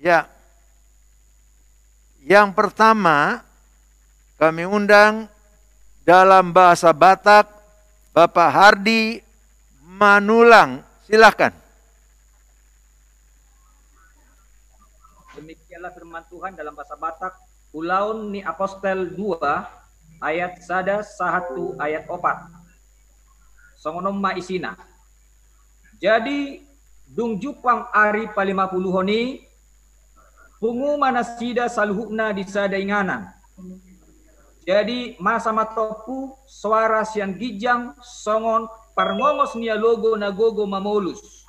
Ya, yang pertama kami undang dalam bahasa Batak Bapak Hardi Manulang. Silakan. Demikianlah firman Tuhan dalam bahasa Batak, Ulaun ni Apostel 2 ayat 1 ayat 4. Songonom ma isina. Jadi dung jupang ari pa 50 honi pungu manasida saluhukna di sadainganan. Jadi masa matopu suara sian gijang songon parngongos nia logo nagogo mamolus.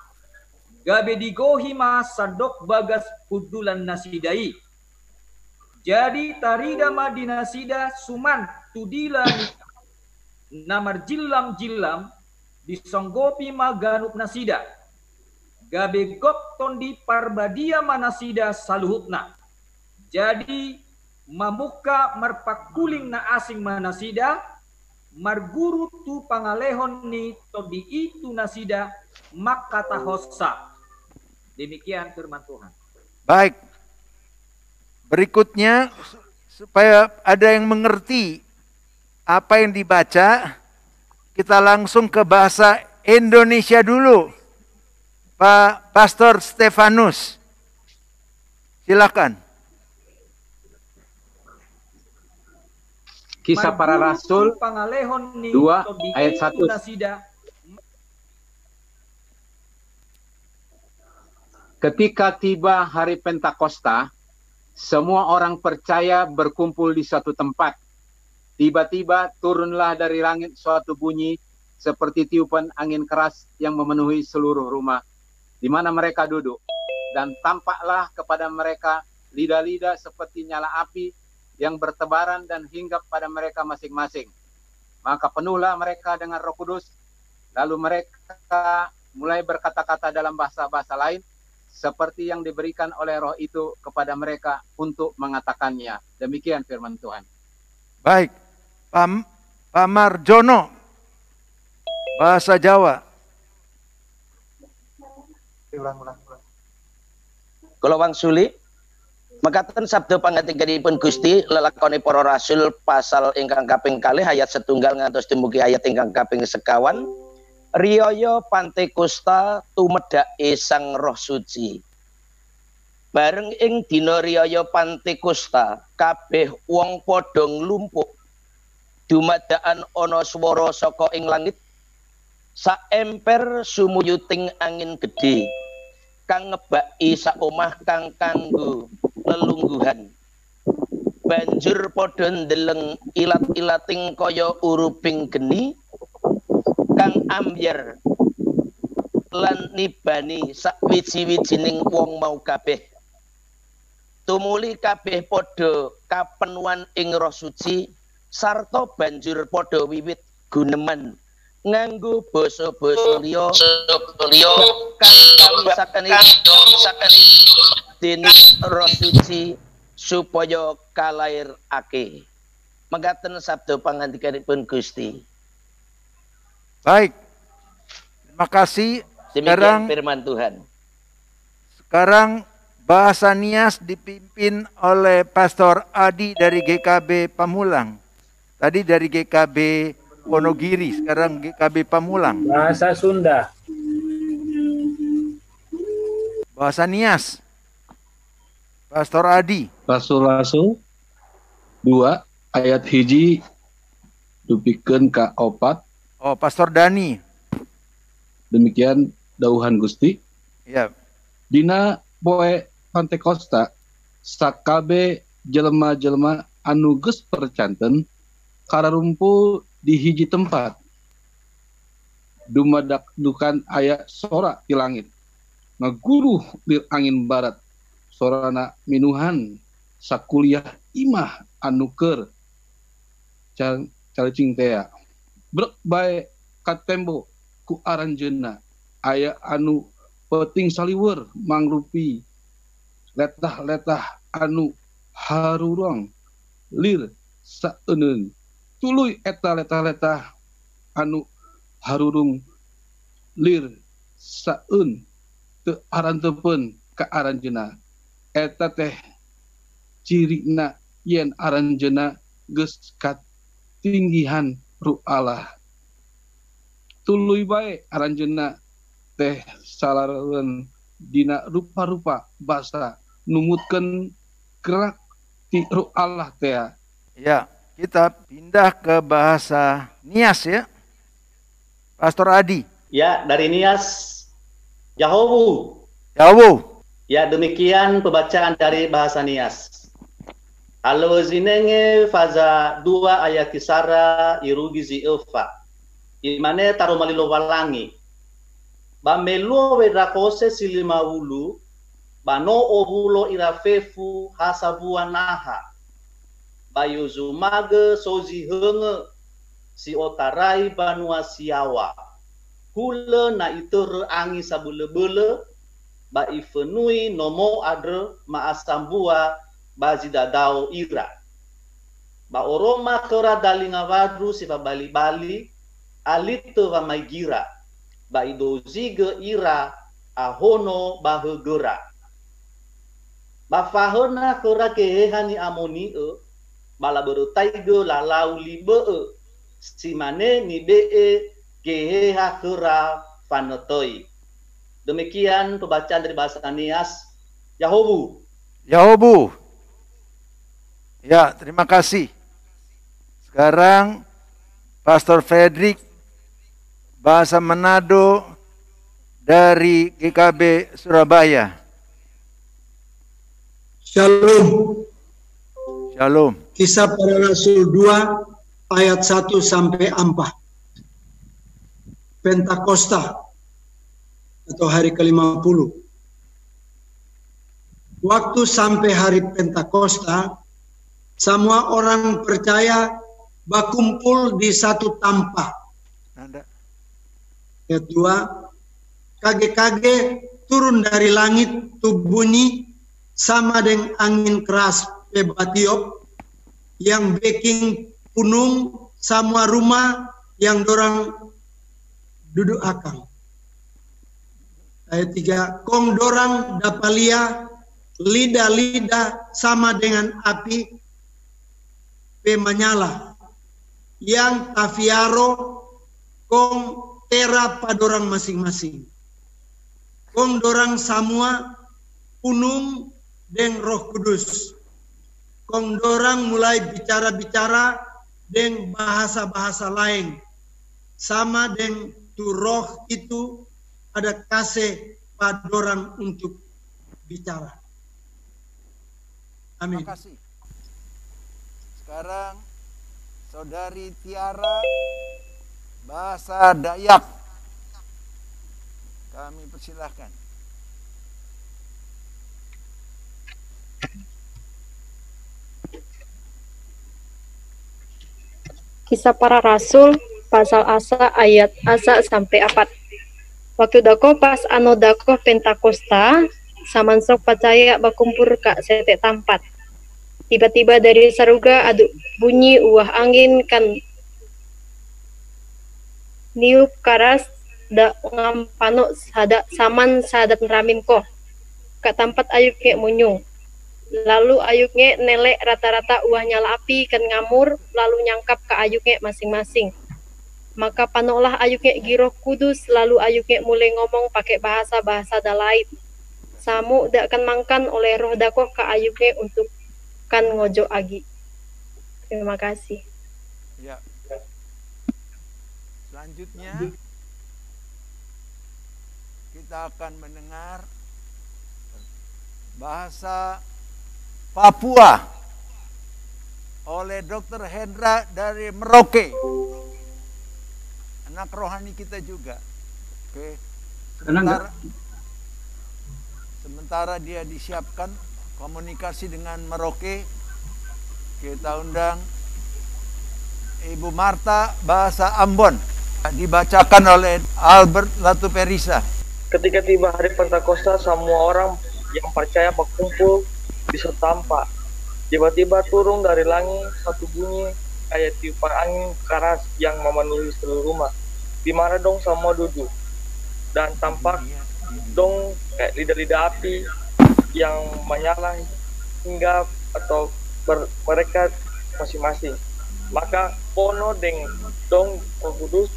Gabe digohima sadok bagas kudulan nasidai. Jadi tarida madinasida suman tudila namar jilam disonggopi maganup nasida. Gabe gok tondi parbadia manasida saluhukna. Jadi mamuka marpakuling na asing manasida marguru tu pangalehon ni tondi itu nasida makata hossa. Demikian firman Tuhan. Baik. Berikutnya supaya ada yang mengerti apa yang dibaca, kita langsung ke bahasa Indonesia dulu. Pak Pastor Stefanus. Silakan. Kisah Para Rasul 2 ayat 1. Ketika tiba hari Pentakosta, semua orang percaya berkumpul di suatu tempat. Tiba-tiba turunlah dari langit suatu bunyi seperti tiupan angin keras yang memenuhi seluruh rumah di mana mereka duduk. Dan tampaklah kepada mereka lidah-lidah seperti nyala api yang bertebaran dan hinggap pada mereka masing-masing. Maka penuhlah mereka dengan Roh Kudus, lalu mereka mulai berkata-kata dalam bahasa-bahasa lain, seperti yang diberikan oleh Roh itu kepada mereka untuk mengatakannya. Demikian firman Tuhan. Baik, Pak Marjono, bahasa Jawa. Kalau Wang Suli, makaten sabda pangandikanipun Gusti lelakoni para rasul pasal ingkang kaping kalih ayat 1 ngantos dumugi ayat ingkang kaping 2. Riyaya Pantekosta tumedhake Sang Roh Suci. Bareng ing dina riyaya Pantekosta, kabeh wong padha nglumpuk. Dumadakan ana swara saka ing langit, saemper sumuyuting angin gedhe, kang ngebaki sak omah kang kanggo lelungguhan. Banjur padha ndeleng ilat-ilating kaya uruping geni, kang ambyar lan nibani sakwiji-wijining wong mau kabeh. Tumuli kabeh padha kapenuan ing Roh Suci sarta banjur padha wiwit guneman nganggo basa-basa liya kang kawisakani dening Roh Suci supaya kalairake. Mekaten sabda pangandikanipun Gusti. Baik, terima kasih. Demikian firman Tuhan. Sekarang bahasa Nias dipimpin oleh Pastor Adi dari GKB Pamulang. Tadi dari GKB Wonogiri, sekarang GKB Pamulang. Bahasa Sunda. Bahasa Nias. Pastor Adi. Rasul-rasul 2 ayat 1 dupikeun ka 4. Oh, Pastor Dani. Demikian dauhan Gusti. Ya. Dina poe Pantekosta sakabe jelema-jelema anu geus percanten kararumpul di hiji tempat. Dumadak dukan aya sora ti langit. Ngaguruh lir angin barat. Sorana minuhan sakuliah imah anu keur calecing tea. Brek bae katembo ku aranjeunna aya anu peuting saliweur mangrupi letah-letah anu harurong lir saeuneun. Tuluy eta letah-letah anu harurung lir saeun teu arantepeun ka aranjeunna. eta teh cirina yen aranjeuna geus katinggihan Ruh Allah. Tuluy bae aranjeuna teh salareun dina rupa-rupa basa numutkeun gerak ti Ruh Allah teh. Ya, kita pindah ke bahasa Nias ya. Pastor Adi. Ya, dari Nias Yahowu. Yahowu. Ya, demikian pembacaan dari bahasa Nias. Halo zinenge faza 2 ayat kisara irugizi elfa. Imane taro malilo walangi. Bamelo wedrakose silima wulu. Bano obulo irafefu hasabua naha. Bayuzumage sozi henge si otarai banua siawa. Hule na itere angi sabule-bule ba ifenui nomo adre maasambua bazidadao ira. Ba oroma kera dalinga wadru si bali-bali alite wa maigira. Ba idozige ira ahono bahegera. Ba fahona kera kehehani amoni bala berutaige lalau libe simane ni be geheha kera fanotoi. Demikian pembacaan dari bahasa Nias. Yahowu. Yahowu. Ya, terima kasih. Sekarang Pastor Fredrik bahasa Manado dari GKB Surabaya. Shalom. Shalom. Kisah Para Rasul 2 ayat 1 sampai 4. Pentakosta atau hari ke-50. Waktu sampai hari Pentakosta, semua orang percaya berkumpul di satu tempat. Ayat 2, kage-kage turun dari langit tu bunyi sama dengan angin keras pebatiop yang bikin punung semua rumah yang dorang duduk akang. Ayat 3, kong dorang dapalia lidah-lidah sama dengan api pemanyala yang tafiaro kong tera padorang masing-masing. Kong dorang semua punung deng Roh Kudus. Kong dorang mulai bicara-bicara deng bahasa-bahasa lain. Sama deng tu roh itu ada kasih padorang untuk bicara. Amin. Terima kasih. Sekarang Saudari Tiara bahasa Dayak. Kami persilahkan. Kisah Para Rasul pasal asa ayat asa sampai 4. Waktu dako pas ano dako Pentakosta, samansok percaya bakumpur ka sete tampat. Tiba-tiba dari saruga adu bunyi uah angin kan niup karas da ngampano sada saman sadat ramin ko. Ka tempat ayuknya munyung. Lalu ayuknya nelek rata-rata uah nyala api kan ngamur lalu nyangkap ke ayuknya masing-masing. Maka panoklah ayuknya Giroh Kudus lalu ayuknya mulai ngomong pakai bahasa-bahasa dalaid. Samu dak kan mangkan oleh roh dakoh ke ayuknya untuk kan ngojo agi. Terima kasih. Ya. Selanjutnya kita akan mendengar bahasa Papua oleh Dr. Hendra dari Merauke. Anak rohani kita juga. Oke. Sementara dia disiapkan komunikasi dengan Merauke, kita undang Ibu Marta bahasa Ambon, dibacakan oleh Albert Latuperisa. Ketika tiba hari Pentakosta, semua orang yang percaya berkumpul di satu tempat. Tiba-tiba turun dari langit satu bunyi kayak tiupan angin keras yang memenuhi seluruh rumah. Di mana dong semua duduk dan tampak dong kayak lidah-lidah api yang menyala hingga atau mereka masing-masing. Maka pono dong Roh Kudus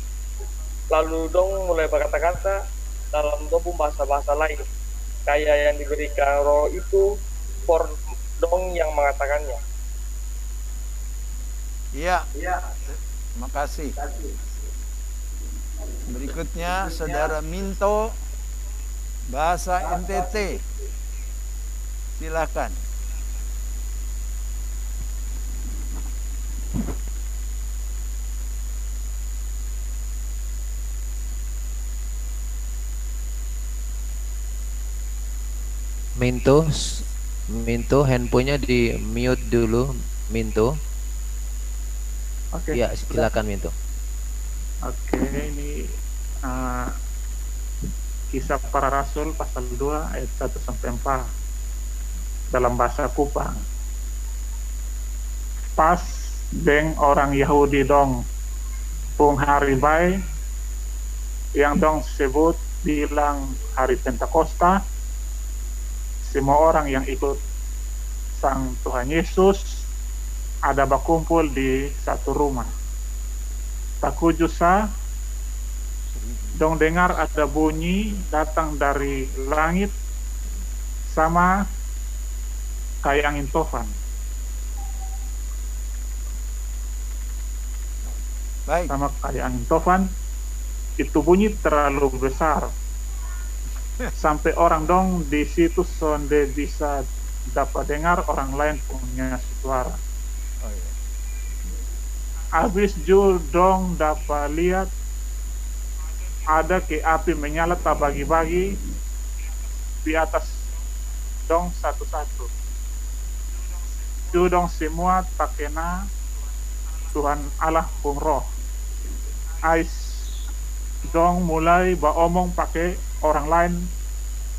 lalu dong mulai berkata-kata dalam bahasa-bahasa lain kayak yang diberikan Roh itu for dong yang mengatakannya. Iya. Terima kasih. Berikutnya Saudara Minto, bahasa NTT. Silakan. Minto handphonenya di mute dulu, Minto. Oke. Ya, silakan Minto. Oke, ini Kisah Para Rasul pasal 2 ayat 1 sampai 4 dalam bahasa Kupang. Pas deng orang Yahudi dong pung hari bai yang dong sebut bilang hari Pentakosta, semua orang yang ikut Sang Tuhan Yesus ada berkumpul di satu rumah. Takujusa dong dengar ada bunyi datang dari langit sama kayak angin tofan. Baik. Sama kayak angin tofan, itu bunyi terlalu besar sampai orang dong di situ sonde bisa dapat dengar orang lain punya suara. Oh, iya. Habis Jul dong dapat lihat ada ke api menyala tak bagi-bagi di atas dong satu-satu. Jul dong semua tak kena Tuhan Allah pun roh. Ais dong mulai beromong pakai orang lain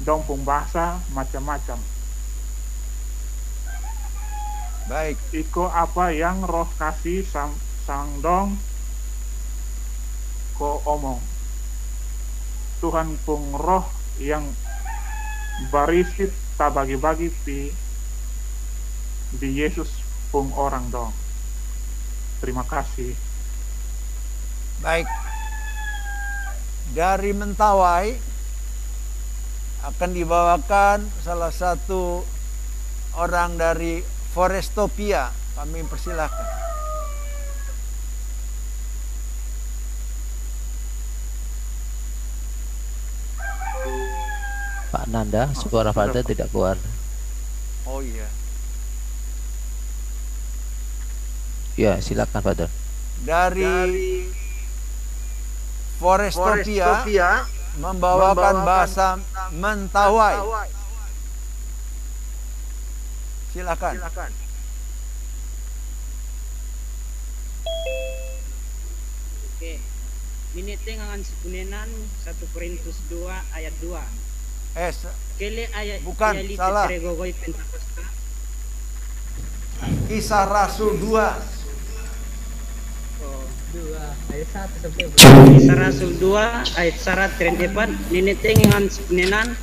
dong pun bahasa macam-macam. Baik. Iko apa yang roh kasih sang dong ko omong. Tuhan pun roh yang berisi tak bagi-bagi di Yesus pun orang dong. Terima kasih. Baik. Dari Mentawai akan dibawakan salah satu orang dari Forestopia. Kami persilahkan. Pak Nanda, suara Father tidak keluar. Oh iya. Ya, silakan Father. Dari Forestopia membawakan bahasa Mentawai. Silakan. Oke. Ini tengangan sepunenan 1 Korintus 2 ayat 2. Kele ayat bukan, salah. Kisah Rasul 2. Oh, 2 ayat 1 sampai Kisah Rasul 2 ayat 1 terendepan nini tengangan sepunenan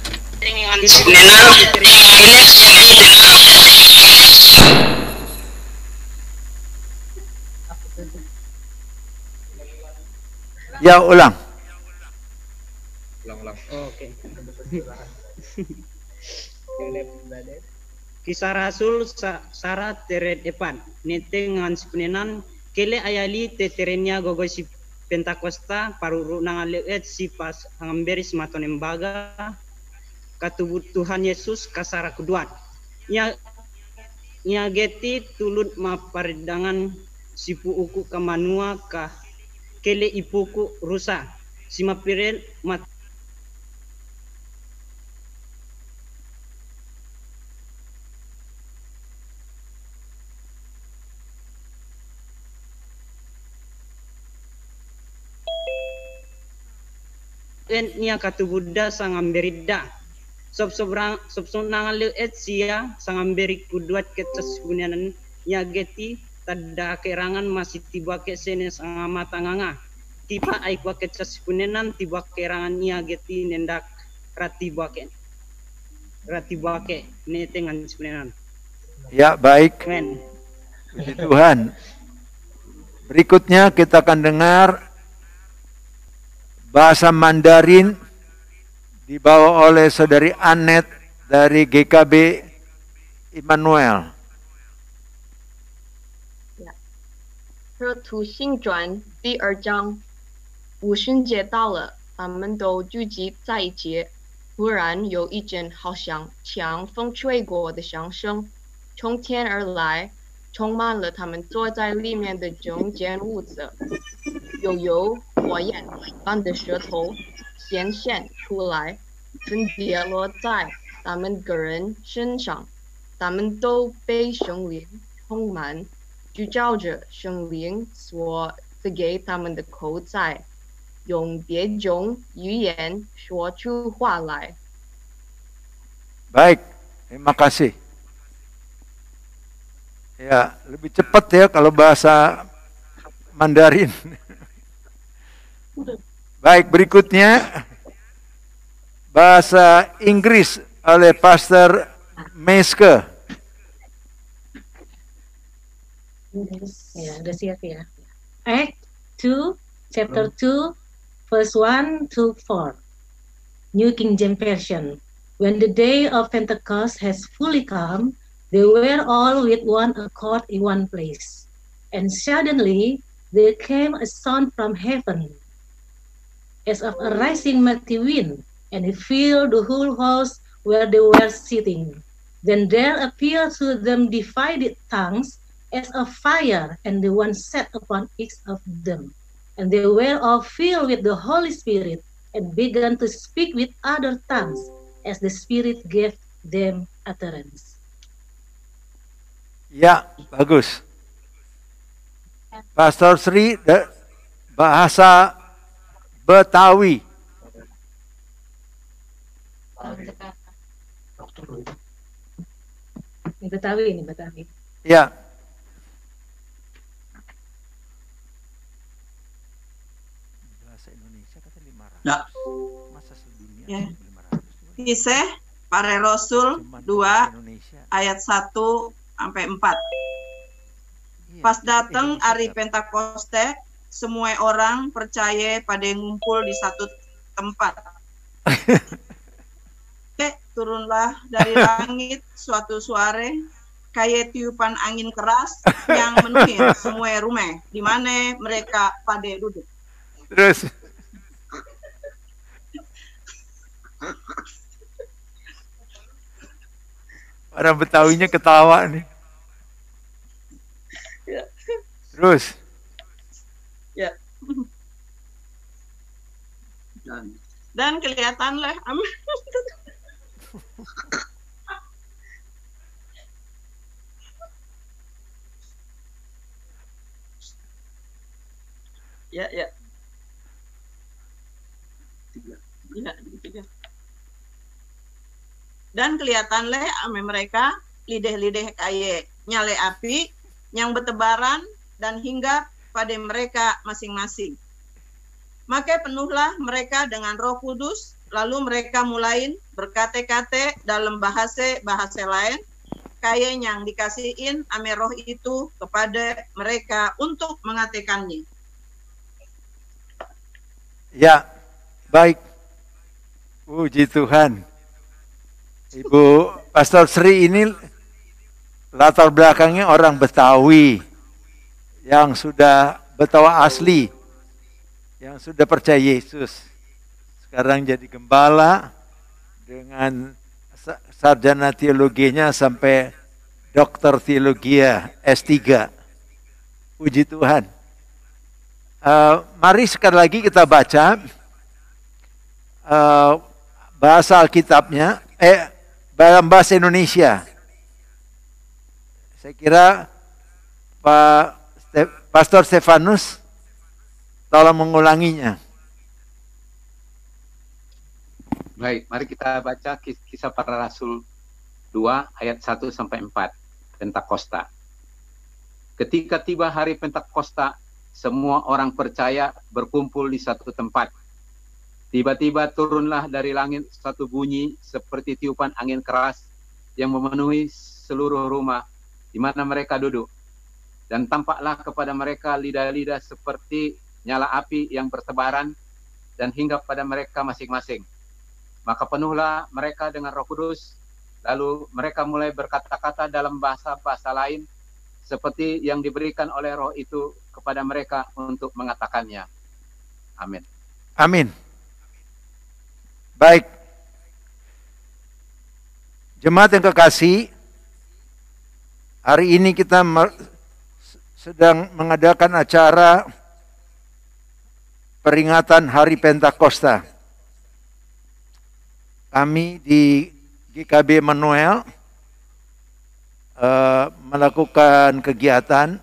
Ya, ulang. Oke. Kisah Rasul syarat teret depan netengan sepenenan kele ayali teterenya gogo si Pentakosta paru nangalewet si pas ngamberi sematon embaga katubut Tuhan Yesus kasara keduan nya geti tulut maparidangan sipu uku kamanua ka kele ipuku rusa simapiren mat nia katubuda sangamberida sob nangalu sia sangamberi kuduat kecas gunanan nya geti tada kerangan masih tiba ke sene sangamatanganga tiba aikwa kecas gunanan tiba kerangan nya geti nendak ratiba ken. ratibake netengan sepenenan. Ya, baik. Amen. Puji Tuhan. Berikutnya kita akan dengar bahasa Mandarin dibawa oleh Saudari Anet dari GKB Immanuel. 说图信传第2章，五旬节到了，他们都聚集在一起。突然有一阵好像强风吹过的响声，从天而来，充满了他们坐在里面的整间屋子。又有火焰般的舌头显现出来，分别落在他们个人身上，他们都被圣灵充满。聚焦着圣灵所赐给他们的口才，用别种语言说出话来。 Baik, terima kasih. Ya, lebih cepat ya kalau bahasa Mandarin. Baik, berikutnya bahasa Inggris oleh Pastor Meske. Ya, udah siap ya. Act 2, chapter 2, verse 1 to 4. New King James Version. When the day of Pentecost has fully come, they were all with one accord in one place. And suddenly there came a sound from heaven, as of a rising mighty wind, and it filled the whole house where they were sitting. Then there appeared to them divided tongues as of fire, and the one sat upon each of them. And they were all filled with the Holy Spirit, and began to speak with other tongues, as the Spirit gave them utterance. Ya, bagus. Pastor Sri, bahasa Betawi. Ini Betawi, ini Betawi. Ya. Ya. Kisah Para Rasul 2 ayat 1 sampai 4. Pas datang hari Pentakoste, semua orang percaya pada ngumpul di satu tempat. Turunlah dari langit suatu suara kayak tiupan angin keras yang menuhi semua rumah di mana mereka pada duduk. Terus orang Betawinya ketawa nih. Ya. Terus. Ya. Dan kelihatanlah ya, ya. Ya, gitu. Dan kelihatanlah mereka lidah-lidah kayak nyale api yang bertebaran dan hinggap pada mereka masing-masing. Maka penuhlah mereka dengan Roh Kudus, lalu mereka mulai berkata-kata dalam bahasa lain, kayak yang dikasihin ame Roh itu kepada mereka untuk mengatakannya. Ya, baik. Puji Tuhan. Ibu Pastor Sri ini latar belakangnya orang Betawi yang sudah Betawi asli, yang sudah percaya Yesus. Sekarang jadi gembala dengan sarjana teologinya sampai dokter teologi S3. Puji Tuhan. Mari sekali lagi kita baca bahasa Alkitabnya, dalam bahasa Indonesia. Saya kira Pak Pastor Stefanus tolong mengulanginya. Baik, mari kita baca Kisah Para Rasul 2 ayat 1 sampai 4, Pentakosta. Ketika tiba hari Pentakosta, semua orang percaya berkumpul di satu tempat. Tiba-tiba turunlah dari langit satu bunyi seperti tiupan angin keras yang memenuhi seluruh rumah di mana mereka duduk. Dan tampaklah kepada mereka lidah-lidah seperti nyala api yang bertebaran dan hinggap pada mereka masing-masing. Maka penuhlah mereka dengan Roh Kudus, lalu mereka mulai berkata-kata dalam bahasa-bahasa lain seperti yang diberikan oleh Roh itu kepada mereka untuk mengatakannya. Amin. Amin. Baik. Jemaat yang kekasih, hari ini kita sedang mengadakan acara peringatan Hari Pentakosta. Kami di GKB Emmanuel melakukan kegiatan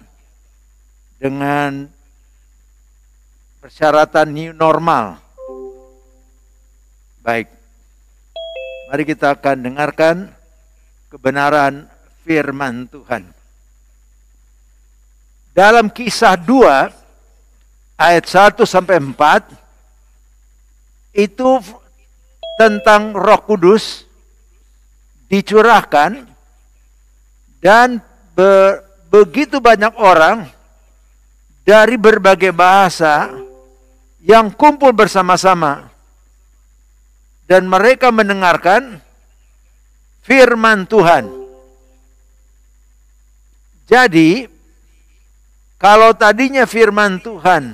dengan persyaratan new normal. Baik, mari kita akan dengarkan kebenaran firman Tuhan. Dalam Kisah 2 ayat 1 sampai 4 itu tentang Roh Kudus dicurahkan dan begitu banyak orang dari berbagai bahasa yang kumpul bersama-sama dan mereka mendengarkan firman Tuhan. Jadi, kalau tadinya firman Tuhan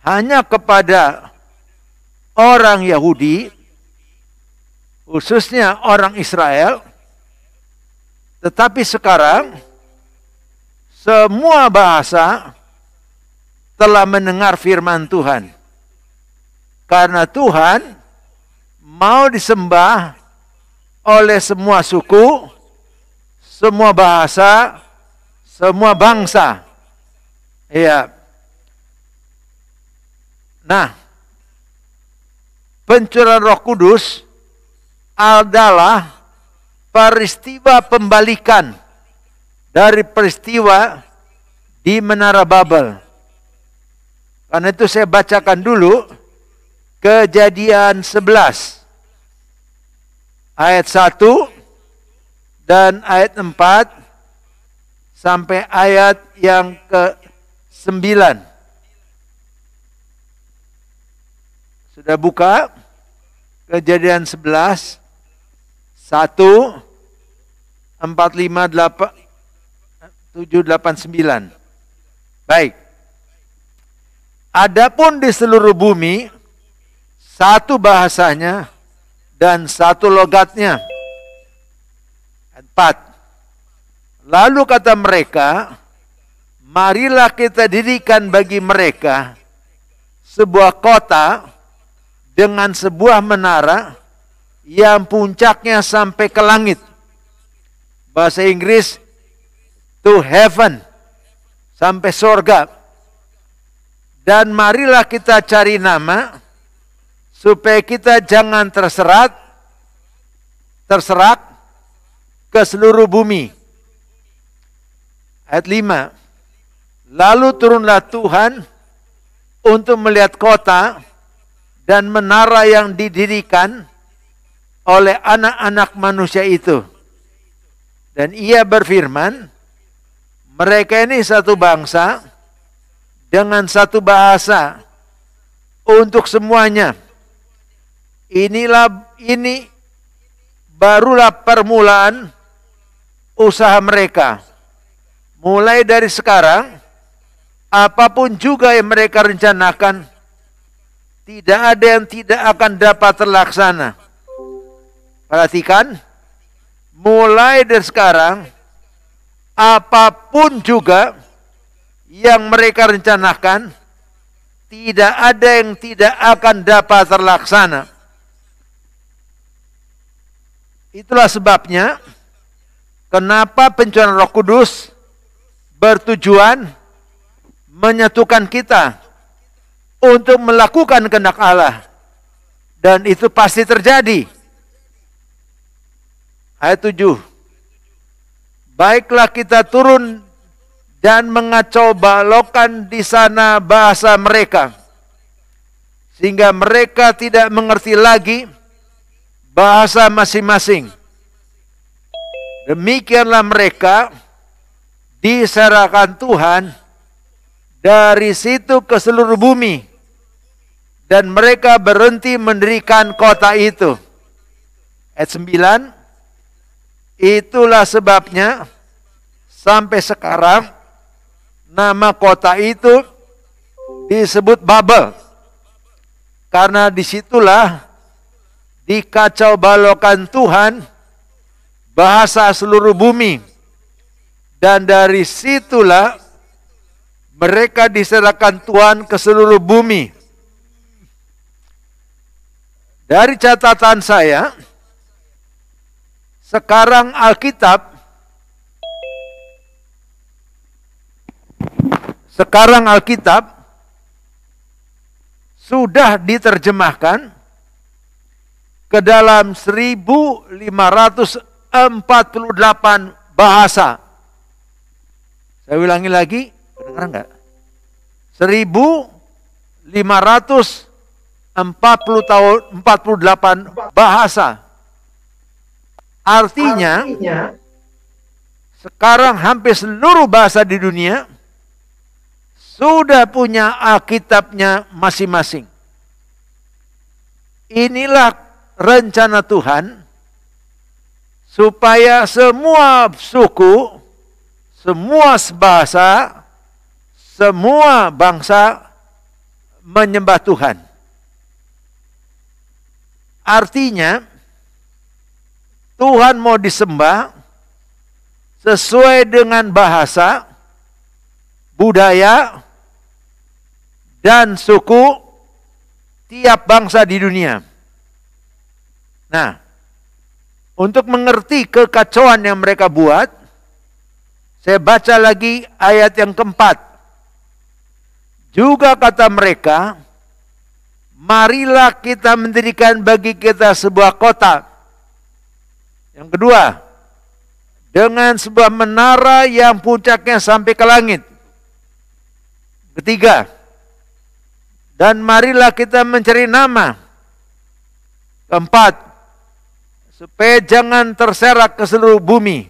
hanya kepada orang Yahudi, khususnya orang Israel, tetapi sekarang semua bahasa telah mendengar firman Tuhan. Karena Tuhan mau disembah oleh semua suku, semua bahasa, semua bangsa. Iya. Nah, pencurahan Roh Kudus adalah peristiwa pembalikan dari peristiwa di Menara Babel. Karena itu saya bacakan dulu Kejadian 11 ayat 1 dan ayat 4 sampai ayat yang ke-9. Sudah buka? Kejadian 11 1 4, 5, 8 7, 8, 9. Baik. Adapun di seluruh bumi satu bahasanya dan satu logatnya. 4. Lalu kata mereka, marilah kita dirikan bagi mereka sebuah kota dengan sebuah menara yang puncaknya sampai ke langit. Bahasa Inggris, to heaven, sampai surga. Dan marilah kita cari nama, supaya kita jangan terserak ke seluruh bumi. Ayat 5. Lalu turunlah Tuhan untuk melihat kota dan menara yang didirikan oleh anak-anak manusia itu. Dan ia berfirman, mereka ini satu bangsa dengan satu bahasa untuk semuanya. Ini barulah permulaan usaha mereka. Mulai dari sekarang, apapun juga yang mereka rencanakan, tidak ada yang tidak akan dapat terlaksana. Perhatikan, mulai dari sekarang, apapun juga yang mereka rencanakan, tidak ada yang tidak akan dapat terlaksana. Itulah sebabnya kenapa pencurahan Roh Kudus bertujuan menyatukan kita untuk melakukan kehendak Allah. Dan itu pasti terjadi. Ayat 7. Baiklah kita turun dan mengacau balokkan di sana bahasa mereka, sehingga mereka tidak mengerti lagi bahasa masing-masing. Demikianlah mereka diserahkan Tuhan dari situ ke seluruh bumi, dan mereka berhenti mendirikan kota itu. Ayat 9, itulah sebabnya sampai sekarang nama kota itu disebut Babel, karena disitulah dikacau balaukan Tuhan bahasa seluruh bumi, dan dari situlah mereka diserahkan Tuhan ke seluruh bumi. Dari catatan saya, sekarang Alkitab sudah diterjemahkan ke dalam 1548 bahasa. Saya ulangi lagi, kedengaran enggak? 1548 bahasa. Artinya, sekarang hampir seluruh bahasa di dunia sudah punya Alkitabnya masing-masing. Inilah rencana Tuhan supaya semua suku, semua bahasa, semua bangsa menyembah Tuhan. Artinya, Tuhan mau disembah sesuai dengan bahasa, budaya, dan suku tiap bangsa di dunia. Nah, untuk mengerti kekacauan yang mereka buat, saya baca lagi ayat yang keempat. Juga kata mereka, marilah kita mendirikan bagi kita sebuah kota. Yang kedua, dengan sebuah menara yang puncaknya sampai ke langit. Ketiga, dan marilah kita mencari nama. Keempat, supaya jangan terserak ke seluruh bumi.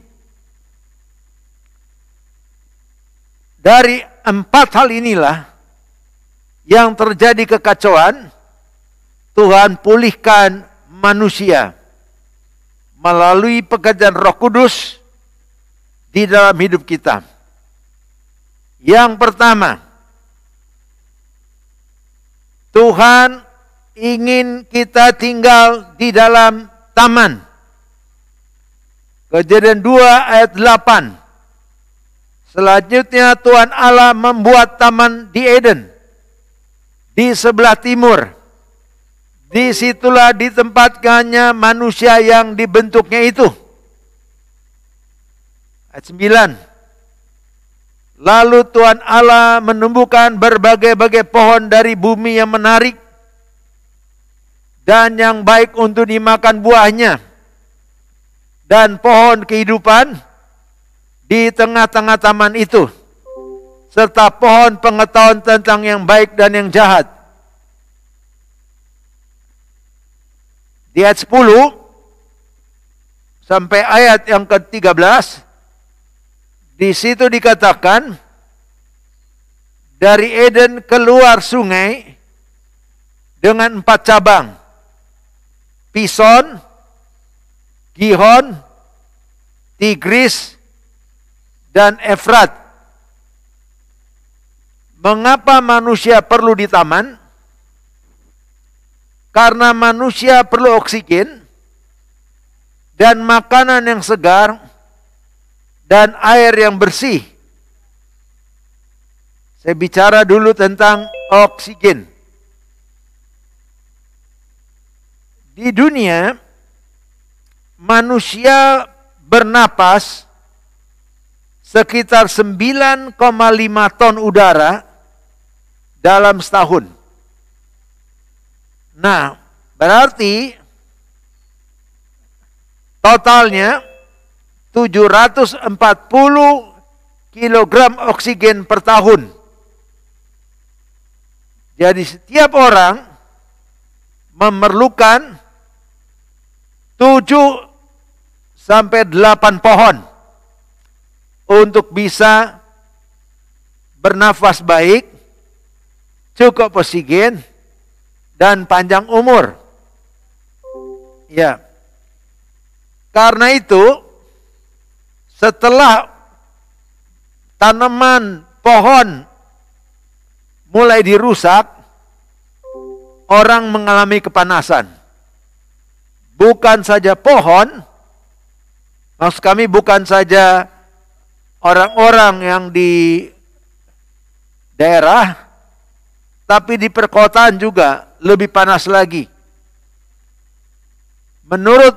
Dari empat hal inilah yang terjadi kekacauan, Tuhan pulihkan manusia melalui pekerjaan Roh Kudus di dalam hidup kita. Yang pertama, Tuhan ingin kita tinggal di dalam taman. Kejadian 2 ayat 8. Selanjutnya Tuhan Allah membuat taman di Eden, di sebelah timur. Disitulah ditempatkannya manusia yang dibentuknya itu. Ayat 9. Lalu Tuhan Allah menumbuhkan berbagai-bagai pohon dari bumi yang menarik dan yang baik untuk dimakan buahnya, dan pohon kehidupan di tengah-tengah taman itu, serta pohon pengetahuan tentang yang baik dan yang jahat. Di ayat 10 sampai ayat yang ke-13, di situ dikatakan, dari Eden keluar sungai dengan 4 cabang. Pison, Gihon, Tigris, dan Efrat. Mengapa manusia perlu di taman? Karena manusia perlu oksigen dan makanan yang segar dan air yang bersih. Saya bicara dulu tentang oksigen. Di dunia, manusia bernapas sekitar 9,5 ton udara dalam setahun. Nah, berarti totalnya 740 kilogram oksigen per tahun. Jadi setiap orang memerlukan 7 sampai 8 pohon untuk bisa bernafas baik, cukup oksigen, dan panjang umur. Ya. Karena itu, setelah tanaman pohon mulai dirusak, orang mengalami kepanasan. Bukan saja pohon, maksud kami bukan saja orang-orang yang di daerah, tapi di perkotaan juga lebih panas lagi. Menurut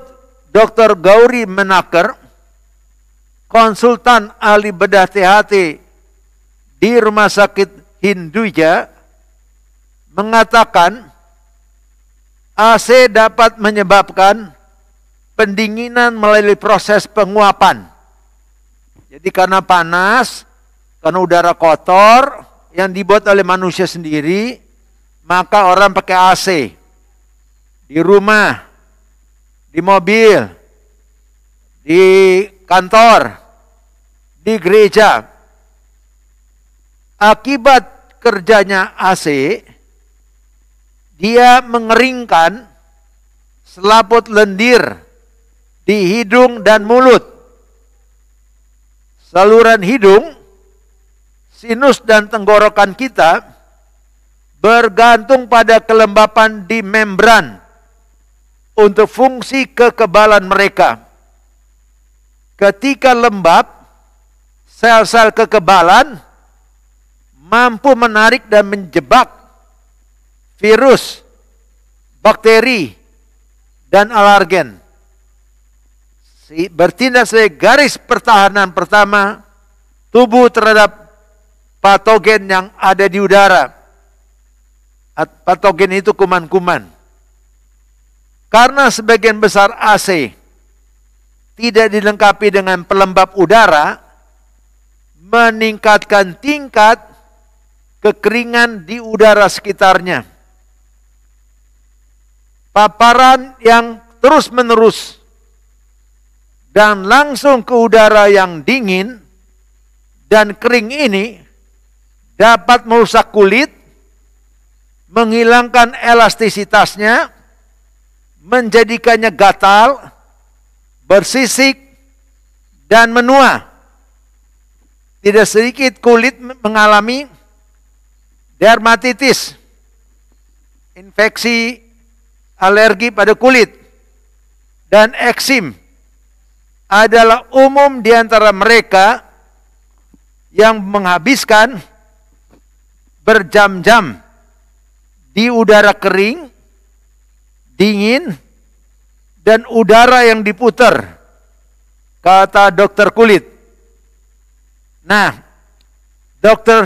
Dr. Gauri Menaker, konsultan ahli bedah THT di Rumah Sakit Hinduja, mengatakan AC dapat menyebabkan pendinginan melalui proses penguapan. Jadi karena panas, karena udara kotor yang dibuat oleh manusia sendiri, maka orang pakai AC di rumah, di mobil, di kantor, di gereja. Akibat kerjanya AC, dia mengeringkan selaput lendir di hidung dan mulut. Saluran hidung, sinus dan tenggorokan kita bergantung pada kelembapan di membran untuk fungsi kekebalan mereka. Ketika lembab, sel-sel kekebalan mampu menarik dan menjebak virus, bakteri, dan alergen. Bertindak sebagai garis pertahanan pertama tubuh terhadap patogen yang ada di udara. Patogen itu kuman-kuman. Karena sebagian besar AC tidak dilengkapi dengan pelembab udara, meningkatkan tingkat kekeringan di udara sekitarnya. Paparan yang terus-menerus dan langsung ke udara yang dingin dan kering ini dapat merusak kulit, menghilangkan elastisitasnya, menjadikannya gatal, bersisik, dan menua. Tidak sedikit kulit mengalami dermatitis, infeksi alergi pada kulit, dan eksim adalah umum di antara mereka yang menghabiskan berjam-jam di udara kering, dingin, dan udara yang diputar, kata dokter kulit. Nah, Dr.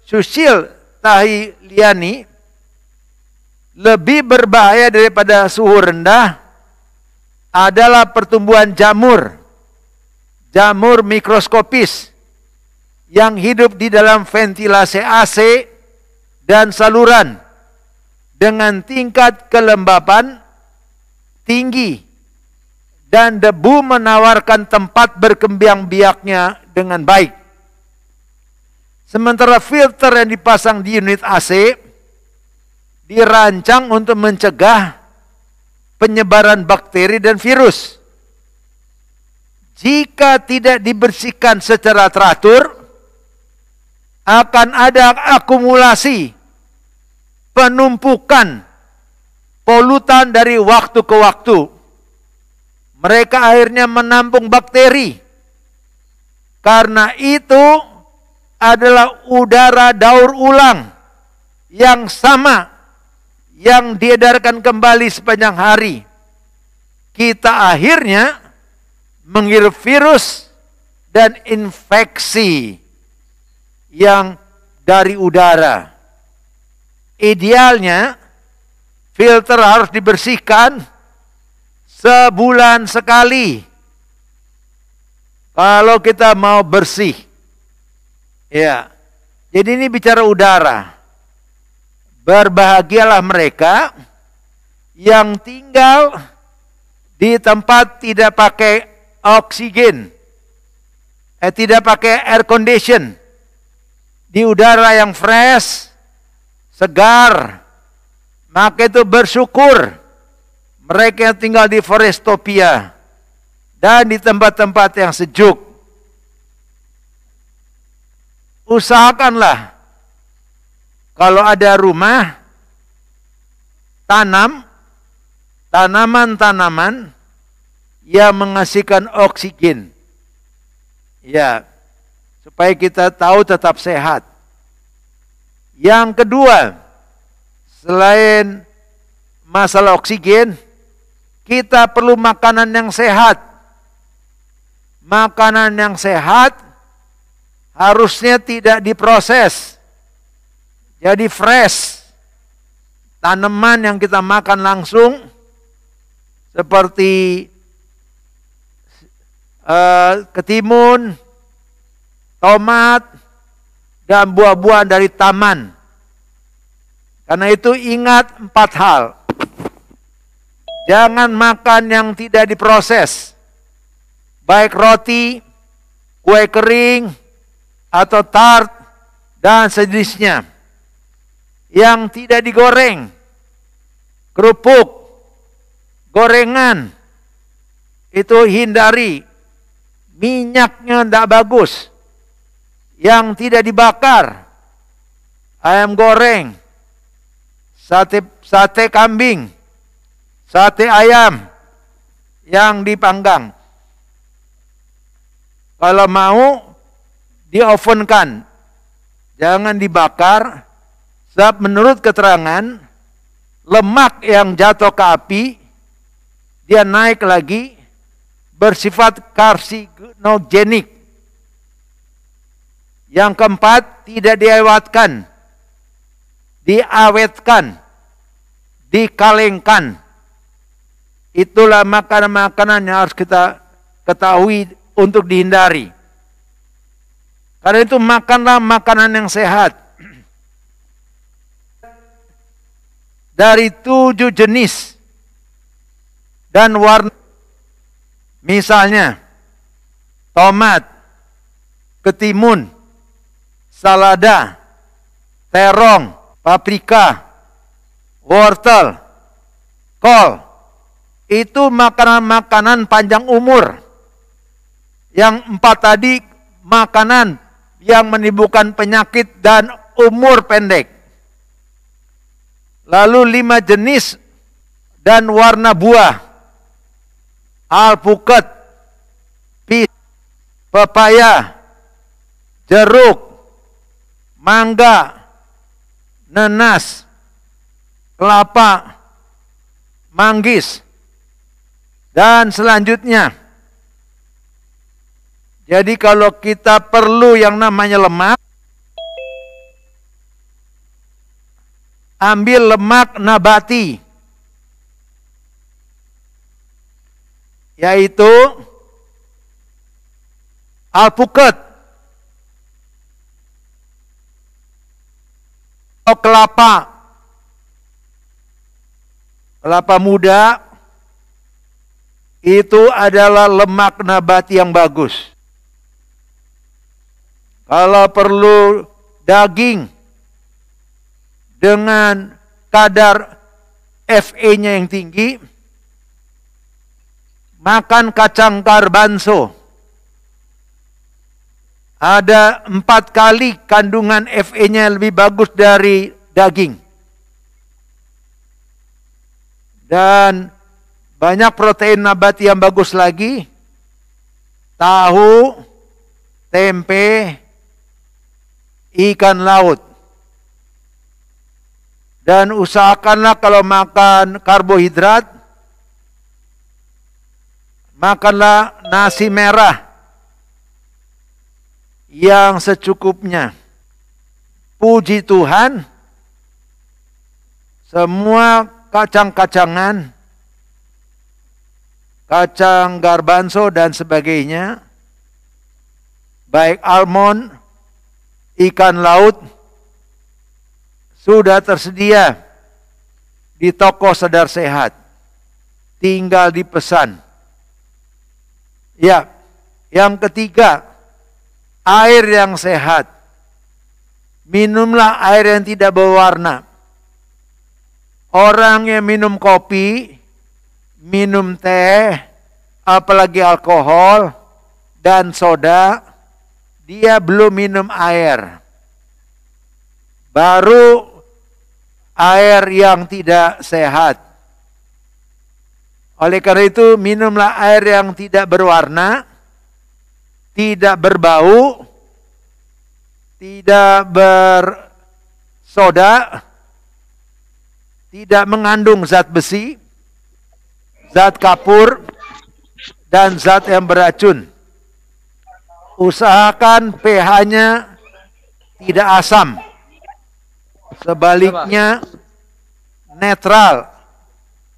Sushil Tahiliani, lebih berbahaya daripada suhu rendah adalah pertumbuhan jamur mikroskopis yang hidup di dalam ventilasi AC dan saluran dengan tingkat kelembapan tinggi dan debu menawarkan tempat berkembang biaknya dengan baik. Sementara filter yang dipasang di unit AC dirancang untuk mencegah penyebaran bakteri dan virus. Jika tidak dibersihkan secara teratur, akan ada akumulasi penumpukan polutan dari waktu ke waktu. Mereka akhirnya menampung bakteri. Karena itu adalah udara daur ulang yang sama yang diedarkan kembali sepanjang hari. Kita akhirnya menghirup virus dan infeksi yang dari udara. Idealnya filter harus dibersihkan sebulan sekali. Kalau kita mau bersih. Ya. Jadi ini bicara udara. Berbahagialah mereka yang tinggal di tempat tidak pakai oksigen, tidak pakai air condition, di udara yang fresh, segar, maka itu bersyukur mereka yang tinggal di Forestopia dan di tempat-tempat yang sejuk. Usahakanlah kalau ada rumah, tanam tanaman-tanaman yang menghasilkan oksigen. Ya, supaya kita tahu tetap sehat. Yang kedua, selain masalah oksigen, kita perlu makanan yang sehat. Makanan yang sehat harusnya tidak diproses. Jadi fresh. Tanaman yang kita makan langsung seperti ketimun, tomat, dan buah-buahan dari taman. Karena itu ingat 4 hal. Jangan makan yang tidak diproses. Baik roti, kue kering, atau tart, dan sejenisnya. Yang tidak digoreng. Kerupuk, gorengan, itu hindari. Minyaknya tidak bagus. Yang tidak dibakar. Ayam goreng, sate kambing, sate ayam yang dipanggang. Kalau mau di-ovenkan, jangan dibakar, sebab menurut keterangan lemak yang jatuh ke api dia naik lagi, bersifat karsinogenik. Yang keempat, tidak diawetkan, dikalengkan. Itulah makanan-makanan yang harus kita ketahui untuk dihindari. Karena itu makanlah makanan yang sehat. Dari 7 jenis dan warna. Misalnya, tomat, ketimun, salada, terong, paprika, wortel, kol. Itu makanan-makanan panjang umur. Yang 4 tadi makanan yang menimbulkan penyakit dan umur pendek. Lalu 5 jenis dan warna buah. Alpukat, pepaya, jeruk, mangga, nanas, kelapa, manggis, dan selanjutnya. Jadi kalau kita perlu yang namanya lemak, ambil lemak nabati, yaitu alpukat, kelapa muda, itu adalah lemak nabati yang bagus. Kalau perlu daging dengan kadar Fe-nya yang tinggi, makan kacang garbanzo. Ada 4 kali kandungan Fe-nya lebih bagus dari daging. Dan banyak protein nabati yang bagus lagi. Tahu, tempe, ikan laut. Dan usahakanlah kalau makan karbohidrat, makanlah nasi merah yang secukupnya. Puji Tuhan, semua kacang-kacangan, kacang garbanzo dan sebagainya, baik almond, ikan laut, sudah tersedia di toko Sadar Sehat. Tinggal dipesan. Ya, yang ketiga, air yang sehat. Minumlah air yang tidak berwarna. Orang yang minum kopi, minum teh, apalagi alkohol dan soda, dia belum minum air. Baru air yang tidak sehat. Oleh karena itu, minumlah air yang tidak berwarna, tidak berbau, tidak bersoda, tidak mengandung zat besi, zat kapur, dan zat yang beracun. Usahakan pH-nya tidak asam. Sebaliknya netral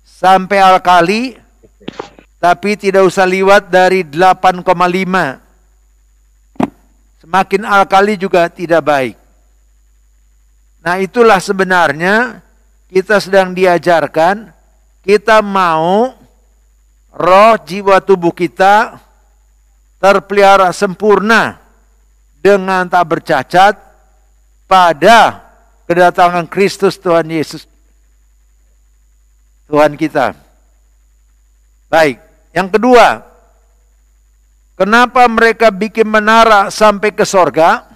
sampai alkali, tapi tidak usah liwat dari 8,5. Semakin alkali juga tidak baik. Nah, itulah sebenarnya kita sedang diajarkan, kita mau roh, jiwa, tubuh kita terpelihara sempurna dengan tak bercacat pada kedatangan Kristus Tuhan Yesus, Tuhan kita. Baik, yang kedua, kenapa mereka bikin menara sampai ke sorga?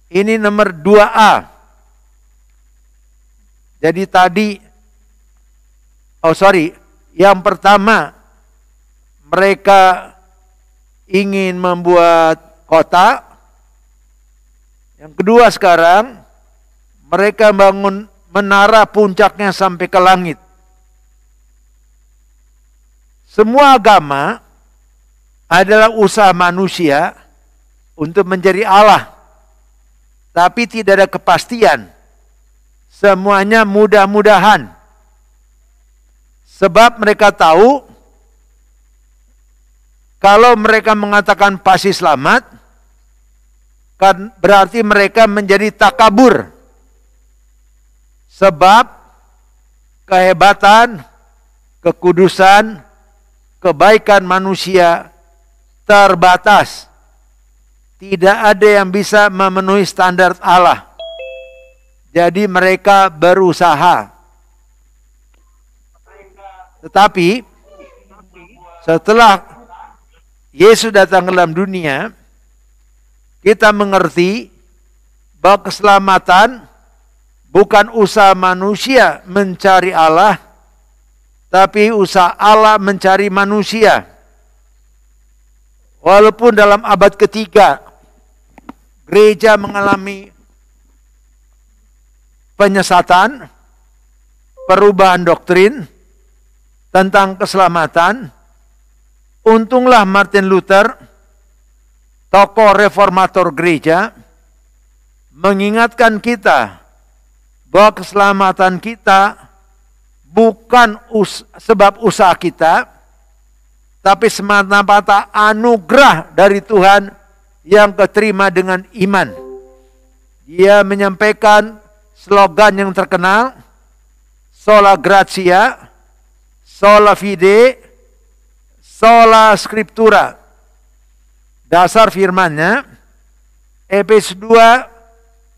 Ini nomor 2A. Jadi tadi, yang pertama, mereka ingin membuat kota. Yang kedua sekarang, mereka bangun menara puncaknya sampai ke langit. Semua agama adalah usaha manusia untuk mencari Allah. Tapi tidak ada kepastian. Semuanya mudah-mudahan. Sebab mereka tahu, kalau mereka mengatakan pasti selamat, kan berarti mereka menjadi takabur. Sebab kehebatan, kekudusan, kebaikan manusia terbatas. Tidak ada yang bisa memenuhi standar Allah. Jadi mereka berusaha. Tetapi setelah Yesus datang ke dalam dunia, kita mengerti bahwa keselamatan bukan usaha manusia mencari Allah, tapi usaha Allah mencari manusia. Walaupun dalam abad ketiga gereja mengalami penyesatan, perubahan doktrin tentang keselamatan, untunglah Martin Luther, tokoh reformator gereja, mengingatkan kita bahwa keselamatan kita bukan sebab usaha kita, tapi semata-mata anugerah dari Tuhan yang keterima dengan iman. Dia menyampaikan slogan yang terkenal, sola gratia, sola fide, sola scriptura. Dasar firmannya, Efesus 2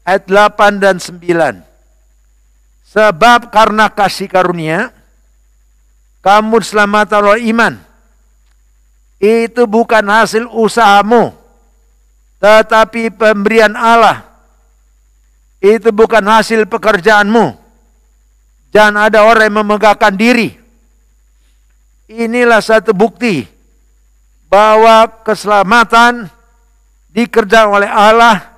ayat 8 dan 9. Sebab karena kasih karunia, kamu diselamatkan oleh iman. Itu bukan hasil usahamu, tetapi pemberian Allah. Itu bukan hasil pekerjaanmu. Jangan ada orang yang memegahkan diri. Inilah satu bukti bahwa keselamatan dikerjakan oleh Allah,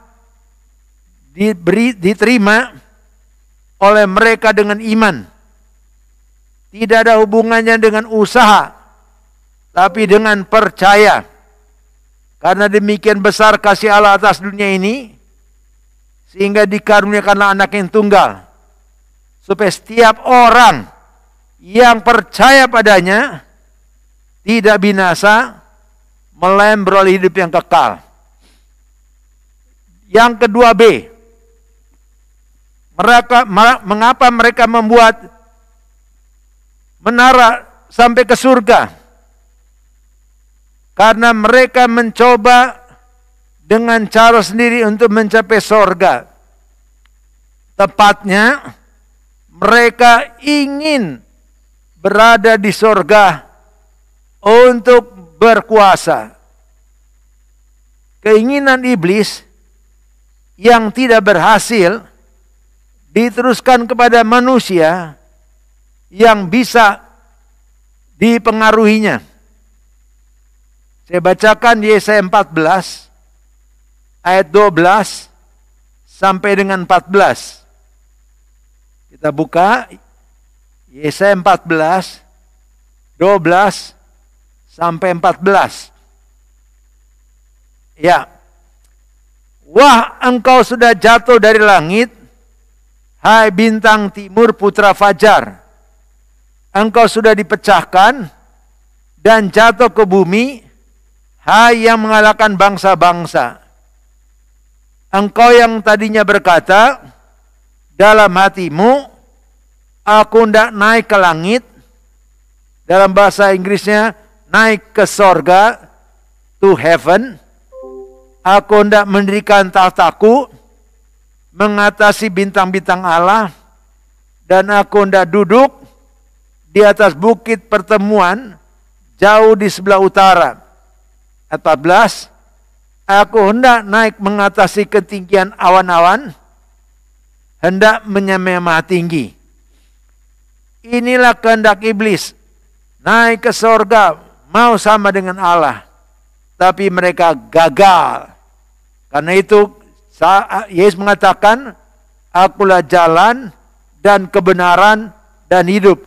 diterima oleh mereka dengan iman. Tidak ada hubungannya dengan usaha, tapi dengan percaya. Karena demikian besar kasih Allah atas dunia ini, sehingga dikaruniakanlah anak yang tunggal, supaya setiap orang yang percaya padanya tidak binasa, melainkan beroleh hidup yang kekal. Yang kedua B, Mengapa mereka membuat menara sampai ke surga? Karena mereka mencoba dengan cara sendiri untuk mencapai surga. Tepatnya, mereka ingin berada di surga untuk berkuasa. Keinginan iblis yang tidak berhasil diteruskan kepada manusia yang bisa dipengaruhinya. Saya bacakan Yesaya 14 ayat 12 sampai dengan 14. Kita buka Yesaya 14 12 sampai 14. Ya. Wah, engkau sudah jatuh dari langit, hai bintang timur putra fajar. Engkau sudah dipecahkan dan jatuh ke bumi, hai yang mengalahkan bangsa-bangsa. Engkau yang tadinya berkata dalam hatimu, aku hendak naik ke langit. Dalam bahasa Inggrisnya, naik ke sorga, to heaven. Aku hendak mendirikan tahtaku, mengatasi bintang-bintang Allah, dan aku hendak duduk di atas bukit pertemuan, jauh di sebelah utara. 14. Aku hendak naik mengatasi ketinggian awan-awan, hendak menyamai tinggi. Inilah kehendak iblis, naik ke sorga, mau sama dengan Allah. Tapi mereka gagal. Karena itu Yesus mengatakan, akulah jalan dan kebenaran dan hidup.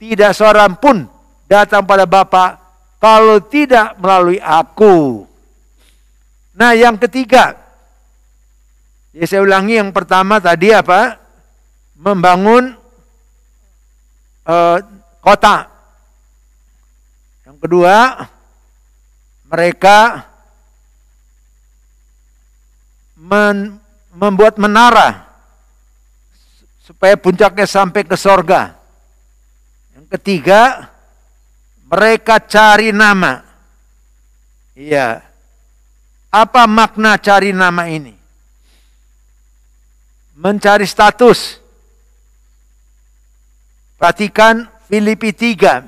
Tidak seorang pun datang pada Bapa kalau tidak melalui aku. Nah, yang ketiga, ya saya ulangi, yang pertama tadi apa? Membangun kota. Yang kedua, mereka membuat menara supaya puncaknya sampai ke sorga. Yang ketiga, mereka cari nama. Iya. Apa makna cari nama ini? Mencari status. Perhatikan Filipi 3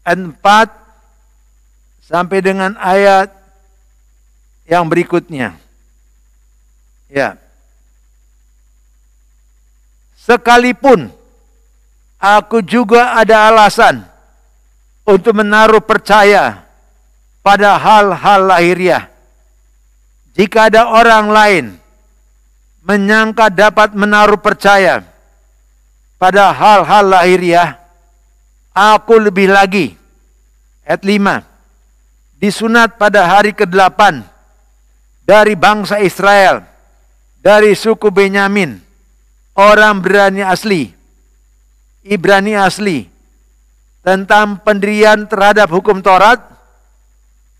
ayat 4 sampai dengan ayat yang berikutnya. Ya. Sekalipun aku juga ada alasan untuk menaruh percaya pada hal-hal lahiriah. Jika ada orang lain menyangka dapat menaruh percaya pada hal-hal lahiriah, aku lebih lagi. Ayat 5. Disunat pada hari ke-8 dari bangsa Israel, dari suku Benyamin, orang Ibrani asli, tentang pendirian terhadap hukum Taurat,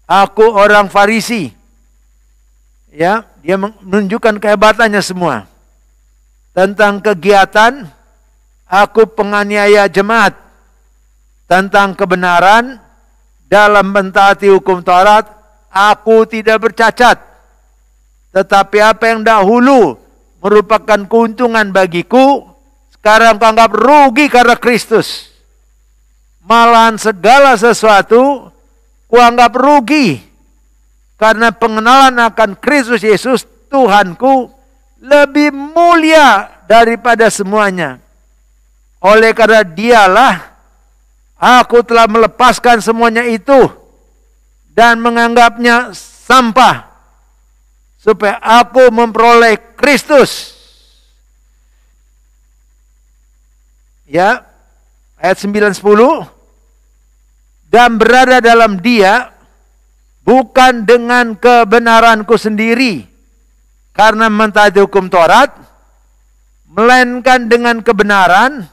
aku orang Farisi. Ya, dia menunjukkan kehebatannya semua. Tentang kegiatan, aku penganiaya jemaat. Tentang kebenaran dalam mentaati hukum Taurat, aku tidak bercacat. Tetapi apa yang dahulu merupakan keuntungan bagiku, sekarang kuanggap rugi karena Kristus. Malahan segala sesuatu kuanggap rugi karena pengenalan akan Kristus Yesus Tuhanku lebih mulia daripada semuanya. Oleh karena dialah aku telah melepaskan semuanya itu dan menganggapnya sampah supaya aku memperoleh Kristus. Ya, ayat 9-10. Dan berada dalam dia, bukan dengan kebenaranku sendiri, karena mentaati hukum Taurat, melainkan dengan kebenaran,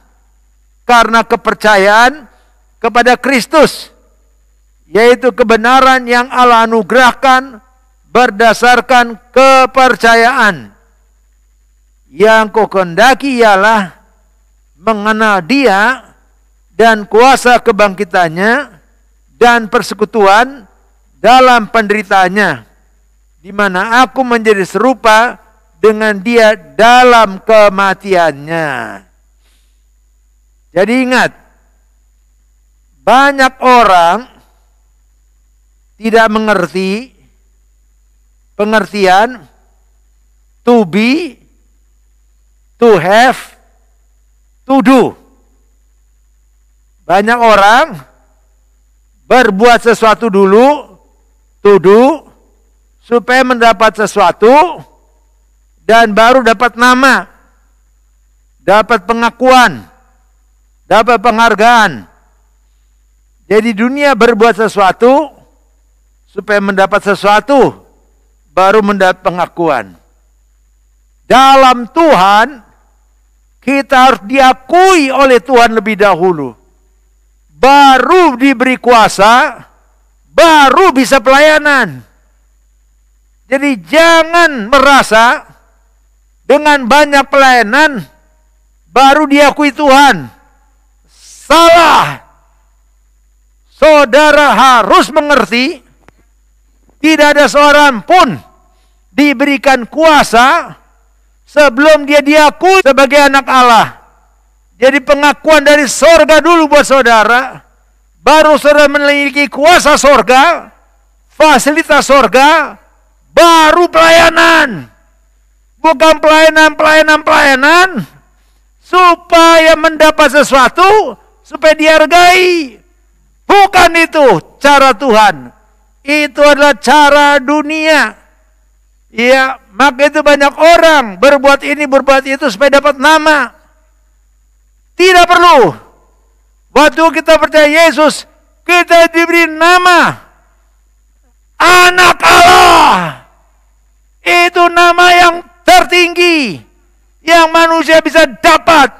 karena kepercayaan kepada Kristus, yaitu kebenaran yang Allah anugerahkan berdasarkan kepercayaan. Yang kau kehendaki ialah mengenal Dia dan kuasa kebangkitannya dan persekutuan dalam penderitaannya, di mana aku menjadi serupa dengan Dia dalam kematiannya. Jadi ingat, banyak orang tidak mengerti pengertian to be, to have, to do. Banyak orang berbuat sesuatu dulu, to do, supaya mendapat sesuatu, dan baru dapat nama, dapat pengakuan, dapat penghargaan. Jadi dunia berbuat sesuatu supaya mendapat sesuatu, baru mendapat pengakuan. Dalam Tuhan, kita harus diakui oleh Tuhan lebih dahulu. Baru diberi kuasa, baru bisa pelayanan. Jadi jangan merasa dengan banyak pelayanan baru diakui Tuhan. Salah. Saudara harus mengerti, tidak ada seorang pun diberikan kuasa sebelum dia diakui sebagai anak Allah. Jadi pengakuan dari sorga dulu buat saudara, baru saudara memiliki kuasa sorga, fasilitas sorga, baru pelayanan. Bukan pelayanan supaya mendapat sesuatu, supaya dihargai. Bukan itu cara Tuhan. Itu adalah cara dunia. Ya, maka itu banyak orang berbuat ini, berbuat itu supaya dapat nama. Tidak perlu. Waktu kita percaya Yesus, kita diberi nama Anak Allah. Itu nama yang tertinggi yang manusia bisa dapat.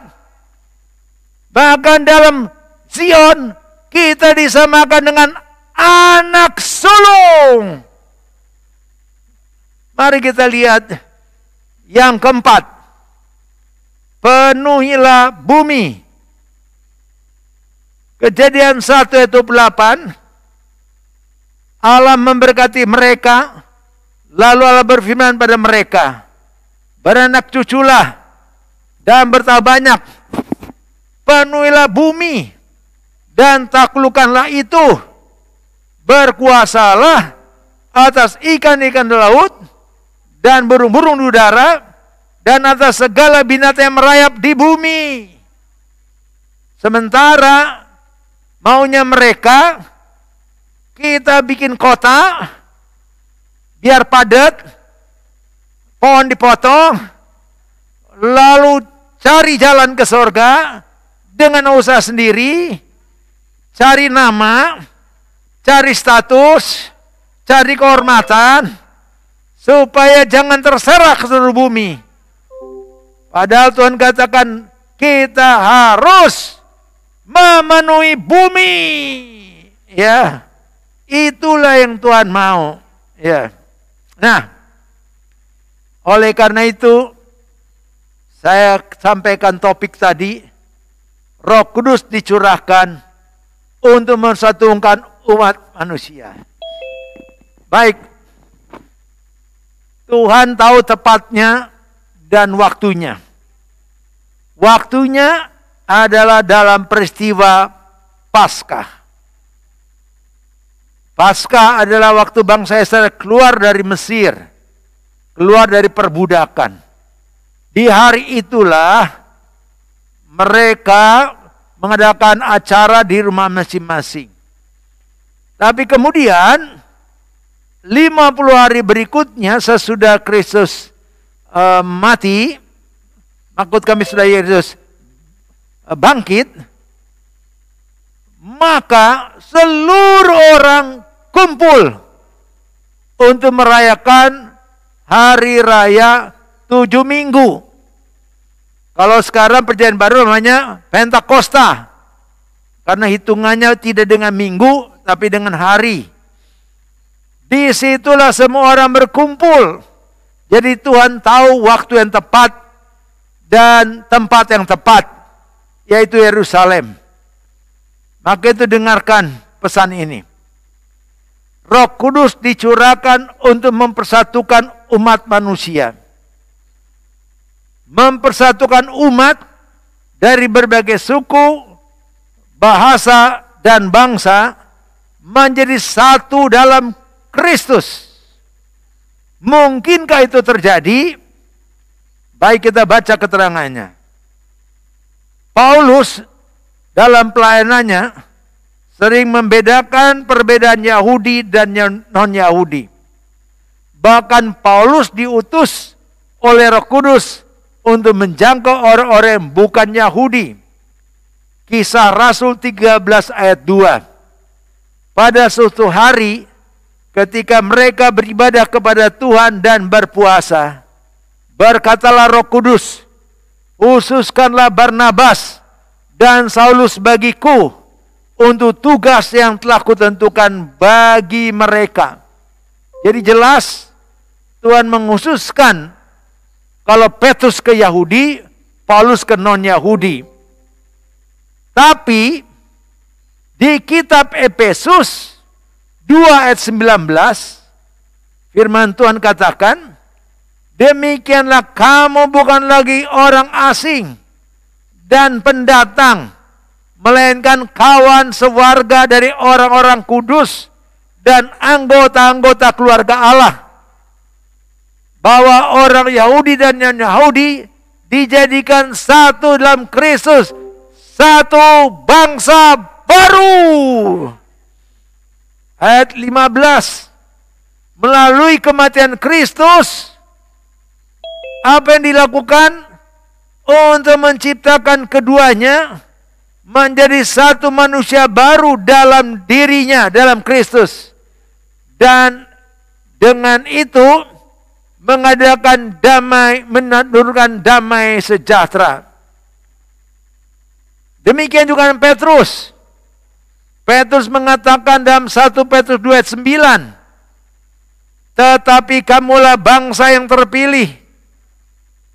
Bahkan dalam Zion kita disamakan dengan anak sulung. Mari kita lihat yang keempat. Penuhilah bumi. Kejadian 1 ayat 28. Allah memberkati mereka. Lalu Allah berfirman pada mereka, beranak cuculah dan bertambah banyak. Penuhilah bumi dan taklukkanlah itu. Berkuasalah atas ikan-ikan di laut dan burung-burung di udara dan atas segala binatang yang merayap di bumi. Sementara maunya mereka, kita bikin kota biar padat, pohon dipotong, lalu cari jalan ke surga dengan usaha sendiri, cari nama, cari status, cari kehormatan, supaya jangan terserah ke seluruh bumi. Padahal Tuhan katakan kita harus memenuhi bumi. Ya, itulah yang Tuhan mau. Ya. Nah, oleh karena itu saya sampaikan topik tadi, Roh Kudus dicurahkan untuk mensatukan umat manusia. Baik, Tuhan tahu tepatnya dan waktunya. Waktunya adalah dalam peristiwa Paskah. Paskah adalah waktu bangsa Israel keluar dari Mesir, keluar dari perbudakan. Di hari itulah mereka mengadakan acara di rumah masing-masing. Tapi kemudian 50 hari berikutnya sesudah Kristus mati, maksud kami sudah Yesus bangkit, maka seluruh orang kumpul untuk merayakan hari raya 7 minggu. Kalau sekarang perjanjian baru namanya Pentakosta. Karena hitungannya tidak dengan minggu, tapi dengan hari. Disitulah semua orang berkumpul. Jadi Tuhan tahu waktu yang tepat dan tempat yang tepat, yaitu Yerusalem. Maka itu dengarkan pesan ini. Roh Kudus dicurahkan untuk mempersatukan umat manusia. Mempersatukan umat dari berbagai suku, bahasa, dan bangsa menjadi satu dalam Kristus. Mungkinkah itu terjadi? Baik, kita baca keterangannya. Paulus dalam pelayanannya sering membedakan perbedaan Yahudi dan non-Yahudi. Bahkan Paulus diutus oleh Roh Kudus untuk menjangkau orang-orang yang bukan Yahudi. Kisah Rasul 13 ayat 2. Pada suatu hari ketika mereka beribadah kepada Tuhan dan berpuasa, berkatalah Roh Kudus, "Khususkanlah Barnabas dan Saulus bagiku untuk tugas yang telah kutentukan bagi mereka." Jadi jelas Tuhan mengkhususkan kalau Petrus ke Yahudi, Paulus ke non-Yahudi. Tapi di kitab Efesus 2 ayat 19, firman Tuhan katakan, "Demikianlah kamu bukan lagi orang asing dan pendatang, melainkan kawan sewarga dari orang-orang kudus dan anggota-anggota keluarga Allah." Bahwa orang Yahudi dan non-Yahudi dijadikan satu dalam Kristus, satu bangsa baru. Ayat 15, melalui kematian Kristus, apa yang dilakukan untuk menciptakan keduanya menjadi satu manusia baru dalam dirinya, dalam Kristus. Dan dengan itu mengadakan damai, menurunkan damai sejahtera. Demikian juga dengan Petrus. Petrus mengatakan dalam 1 Petrus 2 ayat 9, "Tetapi kamulah bangsa yang terpilih,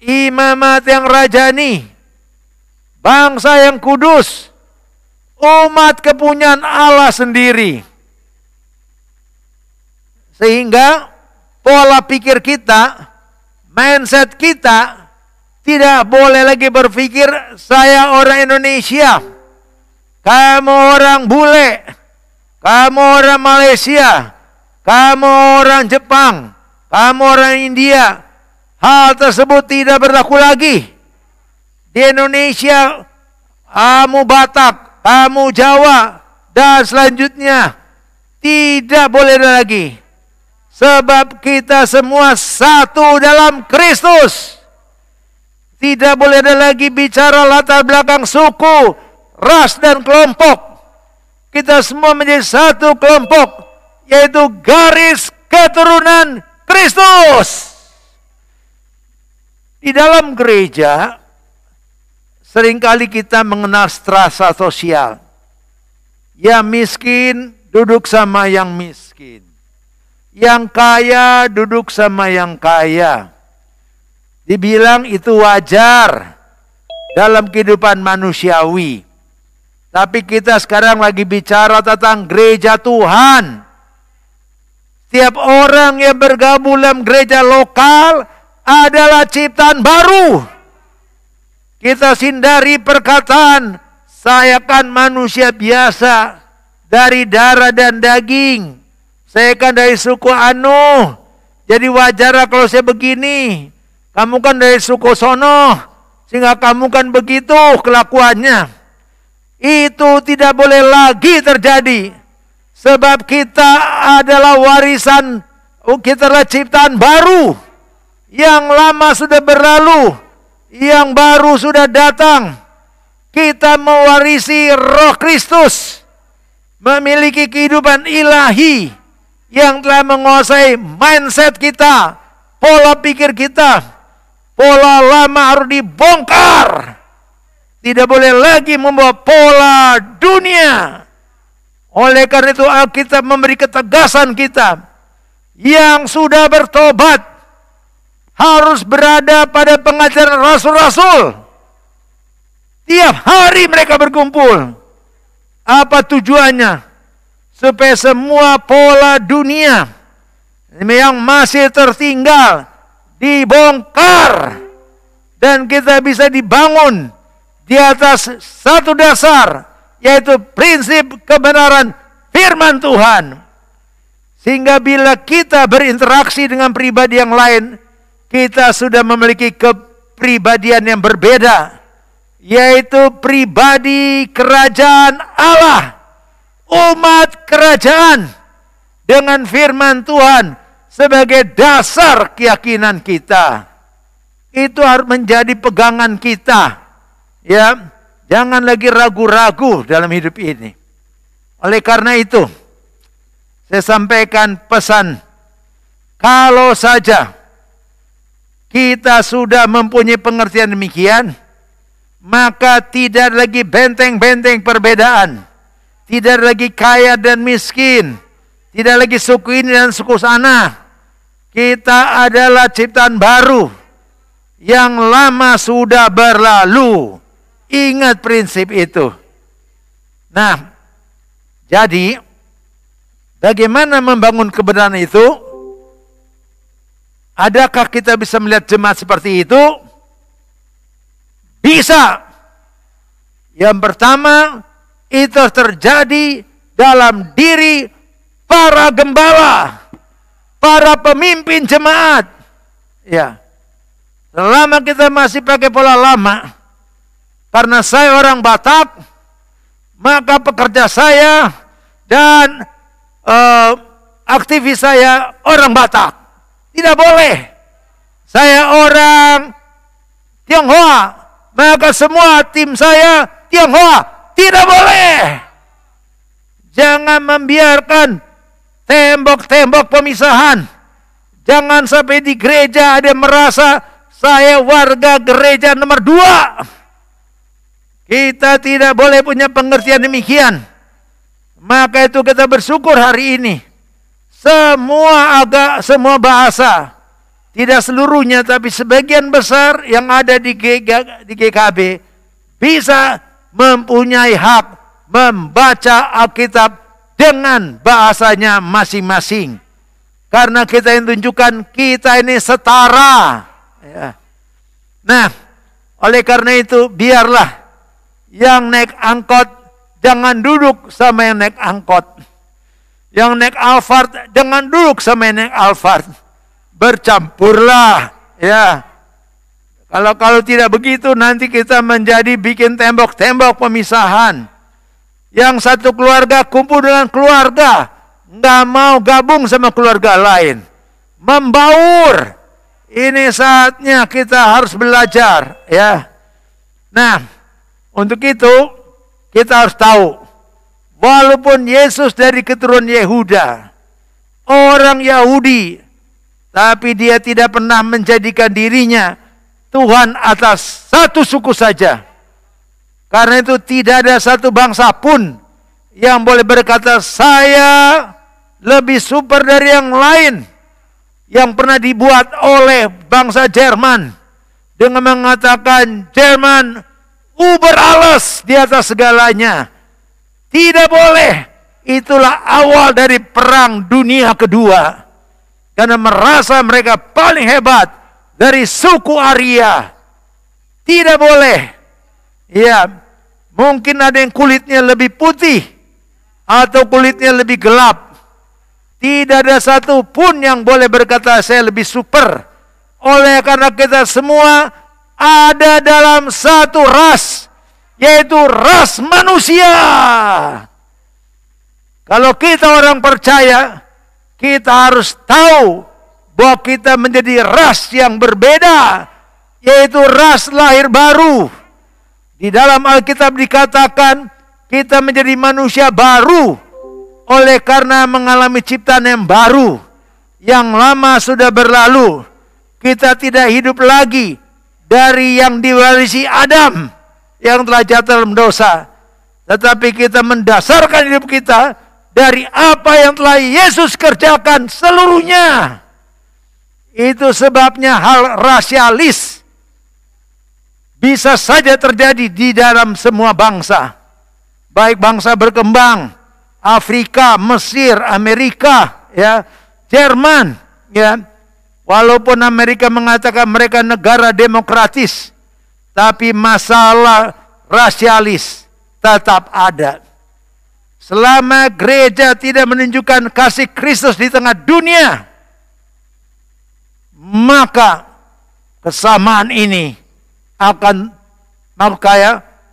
imamat yang rajani, bangsa yang kudus, umat kepunyaan Allah sendiri." Sehingga pola pikir kita, mindset kita, tidak boleh lagi berpikir saya orang Indonesia, kamu orang bule, kamu orang Malaysia, kamu orang Jepang, kamu orang India. Hal tersebut tidak berlaku lagi. Di Indonesia, kamu Batak, kamu Jawa, dan selanjutnya. Tidak boleh ada lagi. Sebab kita semua satu dalam Kristus. Tidak boleh ada lagi bicara latar belakang suku, ras, dan kelompok. Kita semua menjadi satu kelompok, yaitu garis keturunan Kristus. Di dalam gereja, seringkali kita mengenal strata sosial. Yang miskin duduk sama yang miskin. Yang kaya duduk sama yang kaya. Dibilang itu wajar dalam kehidupan manusiawi. Tapi kita sekarang lagi bicara tentang gereja Tuhan. Setiap orang yang bergabung dalam gereja lokal adalah ciptaan baru. Kita hindari perkataan, saya kan manusia biasa dari darah dan daging. Saya kan dari suku Anu, jadi wajar kalau saya begini. Kamu kan dari suku sono, sehingga kamu kan begitu kelakuannya. Itu tidak boleh lagi terjadi. Sebab kita adalah warisan, kita adalah ciptaan baru. Yang lama sudah berlalu, yang baru sudah datang. Kita mewarisi Roh Kristus, memiliki kehidupan ilahi yang telah menguasai mindset kita, pola pikir kita. Pola lama harus dibongkar. Tidak boleh lagi membawa pola dunia. Oleh karena itu Alkitab memberi ketegasan kita. Yang sudah bertobat, harus berada pada pengajaran rasul-rasul. Tiap hari mereka berkumpul. Apa tujuannya? Supaya semua pola dunia yang masih tertinggal dibongkar dan kita bisa dibangun di atas satu dasar, yaitu prinsip kebenaran firman Tuhan. Sehingga bila kita berinteraksi dengan pribadi yang lain, kita sudah memiliki kepribadian yang berbeda, yaitu pribadi kerajaan Allah, umat kerajaan dengan firman Tuhan sebagai dasar keyakinan kita. Itu harus menjadi pegangan kita. Ya, jangan lagi ragu-ragu dalam hidup ini. Oleh karena itu, saya sampaikan pesan, kalau saja kita sudah mempunyai pengertian demikian, maka tidak lagi benteng-benteng perbedaan, tidak lagi kaya dan miskin, tidak lagi suku ini dan suku sana. Kita adalah ciptaan baru, yang lama sudah berlalu. Ingat prinsip itu. Nah, jadi bagaimana membangun kebenaran itu? Adakah kita bisa melihat jemaat seperti itu? Bisa. Yang pertama, itu terjadi dalam diri para gembala, para pemimpin jemaat. Ya. Selama kita masih pakai pola lama, karena saya orang Batak, maka pekerja saya dan aktivis saya orang Batak. Tidak boleh. Saya orang Tionghoa, maka semua tim saya Tionghoa. Tidak boleh. Jangan membiarkan tembok-tembok pemisahan. Jangan sampai di gereja ada yang merasa saya warga gereja nomor 2. Kita tidak boleh punya pengertian demikian. Maka itu kita bersyukur hari ini. Semua bahasa, tidak seluruhnya tapi sebagian besar yang ada di GKB bisa mempunyai hak membaca Alkitab dengan bahasanya masing-masing. Karena kita yang tunjukkan kita ini setara. Ya. Nah, oleh karena itu biarlah yang naik angkot jangan duduk sama yang naik angkot. Yang naik Alphard jangan duduk sama yang naik Alphard. Bercampurlah, ya. Kalau tidak begitu nanti kita menjadi bikin tembok-tembok pemisahan. Yang satu keluarga kumpul dengan keluarga, nggak mau gabung sama keluarga lain. Membaur. Ini saatnya kita harus belajar, ya. Nah, untuk itu kita harus tahu, walaupun Yesus dari keturunan Yehuda, orang Yahudi, tapi dia tidak pernah menjadikan dirinya Tuhan atas satu suku saja. Karena itu tidak ada satu bangsa pun yang boleh berkata saya lebih super dari yang lain, yang pernah dibuat oleh bangsa Jerman dengan mengatakan Jerman uber alles di atas segalanya. Tidak boleh. Itulah awal dari perang dunia kedua. Karena merasa mereka paling hebat dari suku Arya. Tidak boleh. Ya, mungkin ada yang kulitnya lebih putih atau kulitnya lebih gelap. Tidak ada satu pun yang boleh berkata saya lebih super. Oleh karena kita semua ada dalam satu ras, yaitu ras manusia. Kalau kita orang percaya, kita harus tahu bahwa kita menjadi ras yang berbeda, yaitu ras lahir baru. Di dalam Alkitab dikatakan kita menjadi manusia baru oleh karena mengalami ciptaan yang baru. Yang lama sudah berlalu. Kita tidak hidup lagi dari yang diwarisi Adam yang telah jatuh dalam dosa. Tetapi kita mendasarkan hidup kita dari apa yang telah Yesus kerjakan seluruhnya. Itu sebabnya hal rasialis bisa saja terjadi di dalam semua bangsa. Baik bangsa berkembang, Afrika, Mesir, Amerika, ya, Jerman, ya. Walaupun Amerika mengatakan mereka negara demokratis, tapi masalah rasialis tetap ada. Selama gereja tidak menunjukkan kasih Kristus di tengah dunia, maka kesamaan ini akan,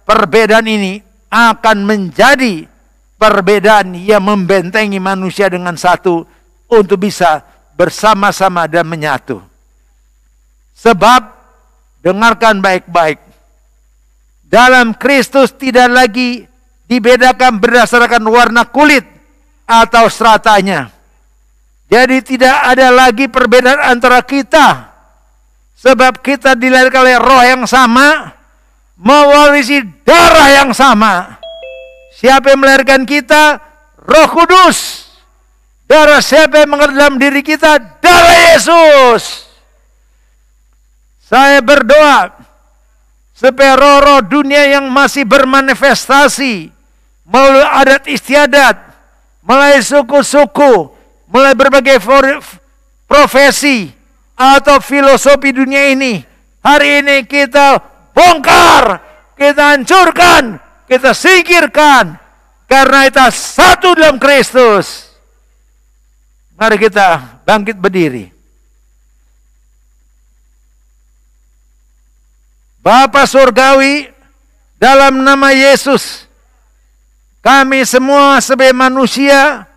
perbedaan ini akan menjadi perbedaan yang membentengi manusia dengan satu untuk bisa bersama-sama dan menyatu. Sebab, dengarkan baik-baik, dalam Kristus tidak lagi dibedakan berdasarkan warna kulit atau stratanya. Jadi tidak ada lagi perbedaan antara kita. Sebab kita dilahirkan oleh roh yang sama, mewarisi darah yang sama. Siapa yang melahirkan kita? Roh Kudus. Darah siapa yang mengalir dalam diri kita? Darah Yesus. Saya berdoa supaya roh-roh dunia yang masih bermanifestasi melalui adat istiadat, melalui suku-suku, melalui berbagai profesi atau filosofi dunia ini, hari ini kita bongkar, kita hancurkan, kita singkirkan, karena kita satu dalam Kristus. Mari kita bangkit berdiri. Bapa Surgawi, dalam nama Yesus, kami semua sebagai manusia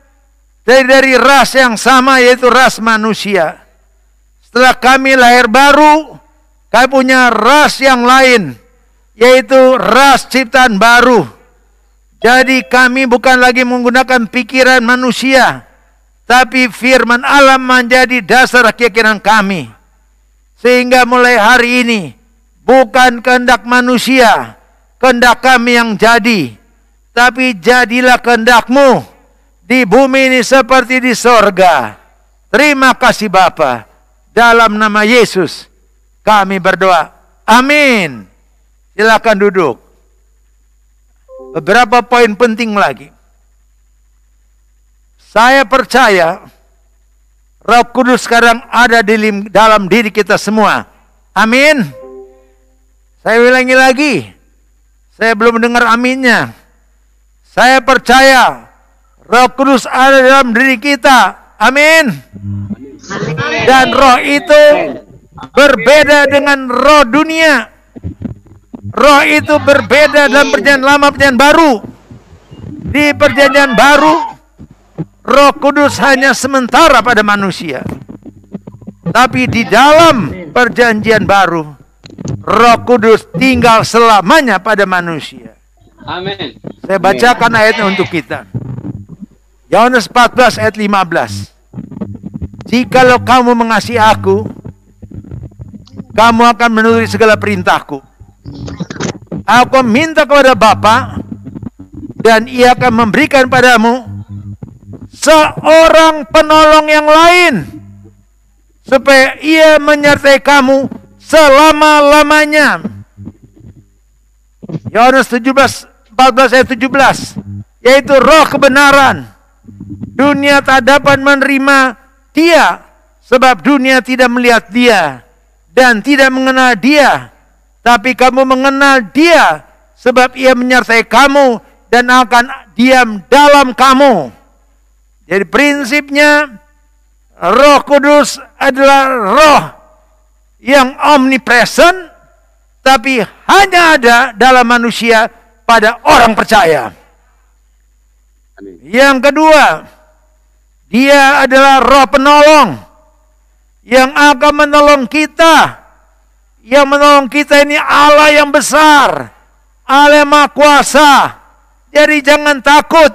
dari ras yang sama, yaitu ras manusia. Setelah kami lahir baru, kami punya ras yang lain, yaitu ras ciptaan baru. Jadi kami bukan lagi menggunakan pikiran manusia, tapi firman Allah menjadi dasar keyakinan kami. Sehingga mulai hari ini, bukan kehendak manusia, kehendak kami yang jadi, tapi jadilah kehendak-Mu di bumi ini seperti di sorga. Terima kasih Bapa. Dalam nama Yesus kami berdoa. Amin. Silakan duduk. Beberapa poin penting lagi. Saya percaya Roh Kudus sekarang ada di dalam diri kita semua. Amin. Saya ulangi lagi. Saya belum dengar aminnya. Saya percaya Roh Kudus ada dalam diri kita. Amin. Dan roh itu berbeda dengan roh dunia. Roh itu berbeda dalam perjanjian lama, perjanjian baru. Di perjanjian baru, Roh Kudus hanya sementara pada manusia. Tapi di dalam perjanjian baru, Roh Kudus tinggal selamanya pada manusia. Amin. Saya bacakan ayatnya untuk kita. Yohanes 14 ayat 15. Jikalau kamu mengasihi aku, kamu akan menuruti segala perintahku. Aku minta kepada Bapa, dan Ia akan memberikan padamu seorang penolong yang lain, supaya Ia menyertai kamu selama-lamanya. Yohanes 14 ayat 17, yaitu roh kebenaran. Dunia tak dapat menerima Dia, sebab dunia tidak melihat Dia dan tidak mengenal Dia. Tapi kamu mengenal Dia, sebab Ia menyertai kamu dan akan diam dalam kamu. Jadi prinsipnya, Roh Kudus adalah roh yang omnipresent, tapi hanya ada dalam manusia pada orang percaya. Yang kedua, Dia adalah roh penolong yang akan menolong kita. Yang menolong kita ini Allah yang besar, Allah yang Maha Kuasa. Jadi jangan takut.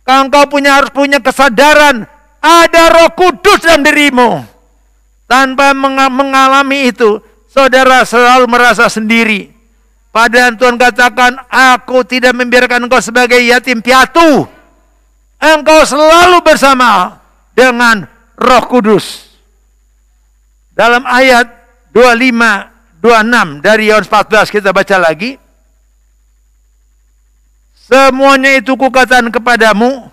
Engkau harus punya kesadaran ada Roh Kudus dalam dirimu. Tanpa mengalami itu, saudara selalu merasa sendiri. Padahal Tuhan katakan, aku tidak membiarkan engkau sebagai yatim piatu. Engkau selalu bersama dengan Roh Kudus. Dalam ayat 25, 26 dari Yohanes 14 kita baca lagi. Semuanya itu kukatakan kepadamu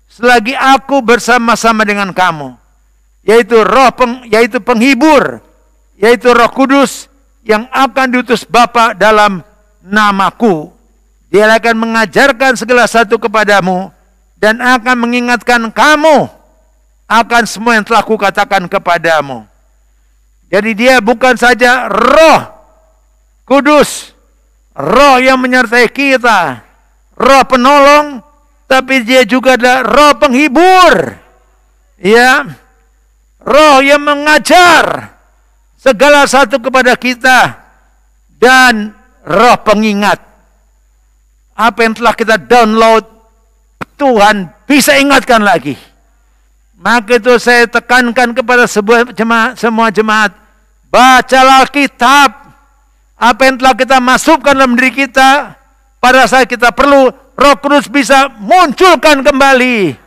selagi aku bersama-sama dengan kamu, yaitu yaitu penghibur, yaitu Roh Kudus yang akan diutus Bapa dalam namaku. Dia akan mengajarkan segala sesuatu kepadamu dan akan mengingatkan kamu akan semua yang telah kukatakan kepadamu. Jadi dia bukan saja Roh Kudus, Roh yang menyertai kita, Roh penolong, tapi dia juga adalah Roh penghibur. Ya. Roh yang mengajar segala satu kepada kita dan Roh pengingat. Apa yang telah kita download, Tuhan bisa ingatkan lagi. Maka itu saya tekankan kepada semua jemaat, bacalah kitab. Apa yang telah kita masukkan dalam diri kita, pada saat kita perlu, Roh Kudus bisa munculkan kembali.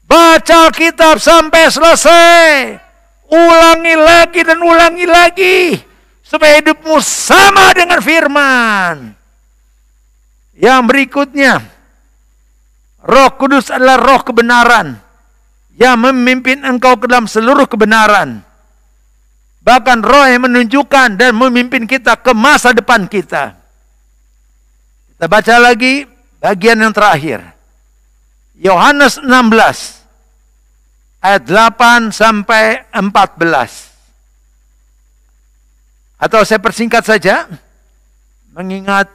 Baca kitab sampai selesai. Ulangi lagi dan ulangi lagi. Supaya hidupmu sama dengan firman. Yang berikutnya, Roh Kudus adalah roh kebenaran yang memimpin engkau ke dalam seluruh kebenaran. Bahkan roh yang menunjukkan dan memimpin kita ke masa depan kita. Kita baca lagi bagian yang terakhir. Yohanes 16 ayat 8 sampai 14. Atau saya persingkat saja, mengingat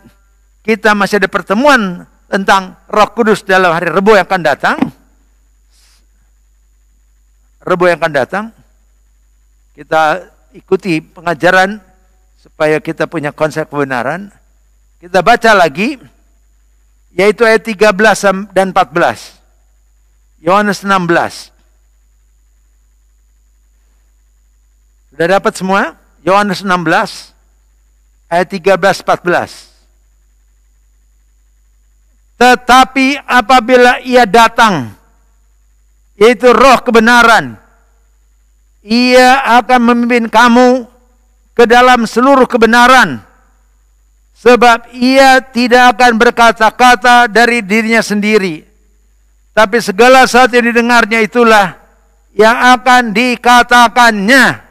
kita masih ada pertemuan tentang Roh Kudus dalam hari Rabu yang akan datang. Rabu yang akan datang, kita ikuti pengajaran supaya kita punya konsep kebenaran. Kita baca lagi, yaitu ayat 13 dan 14. Yohanes 16. Sudah dapat semua? Yohanes 16 ayat 13-14. Tetapi apabila ia datang, yaitu roh kebenaran, ia akan memimpin kamu ke dalam seluruh kebenaran. Sebab ia tidak akan berkata-kata dari dirinya sendiri, tapi segala sesuatu yang didengarnya itulah yang akan dikatakannya.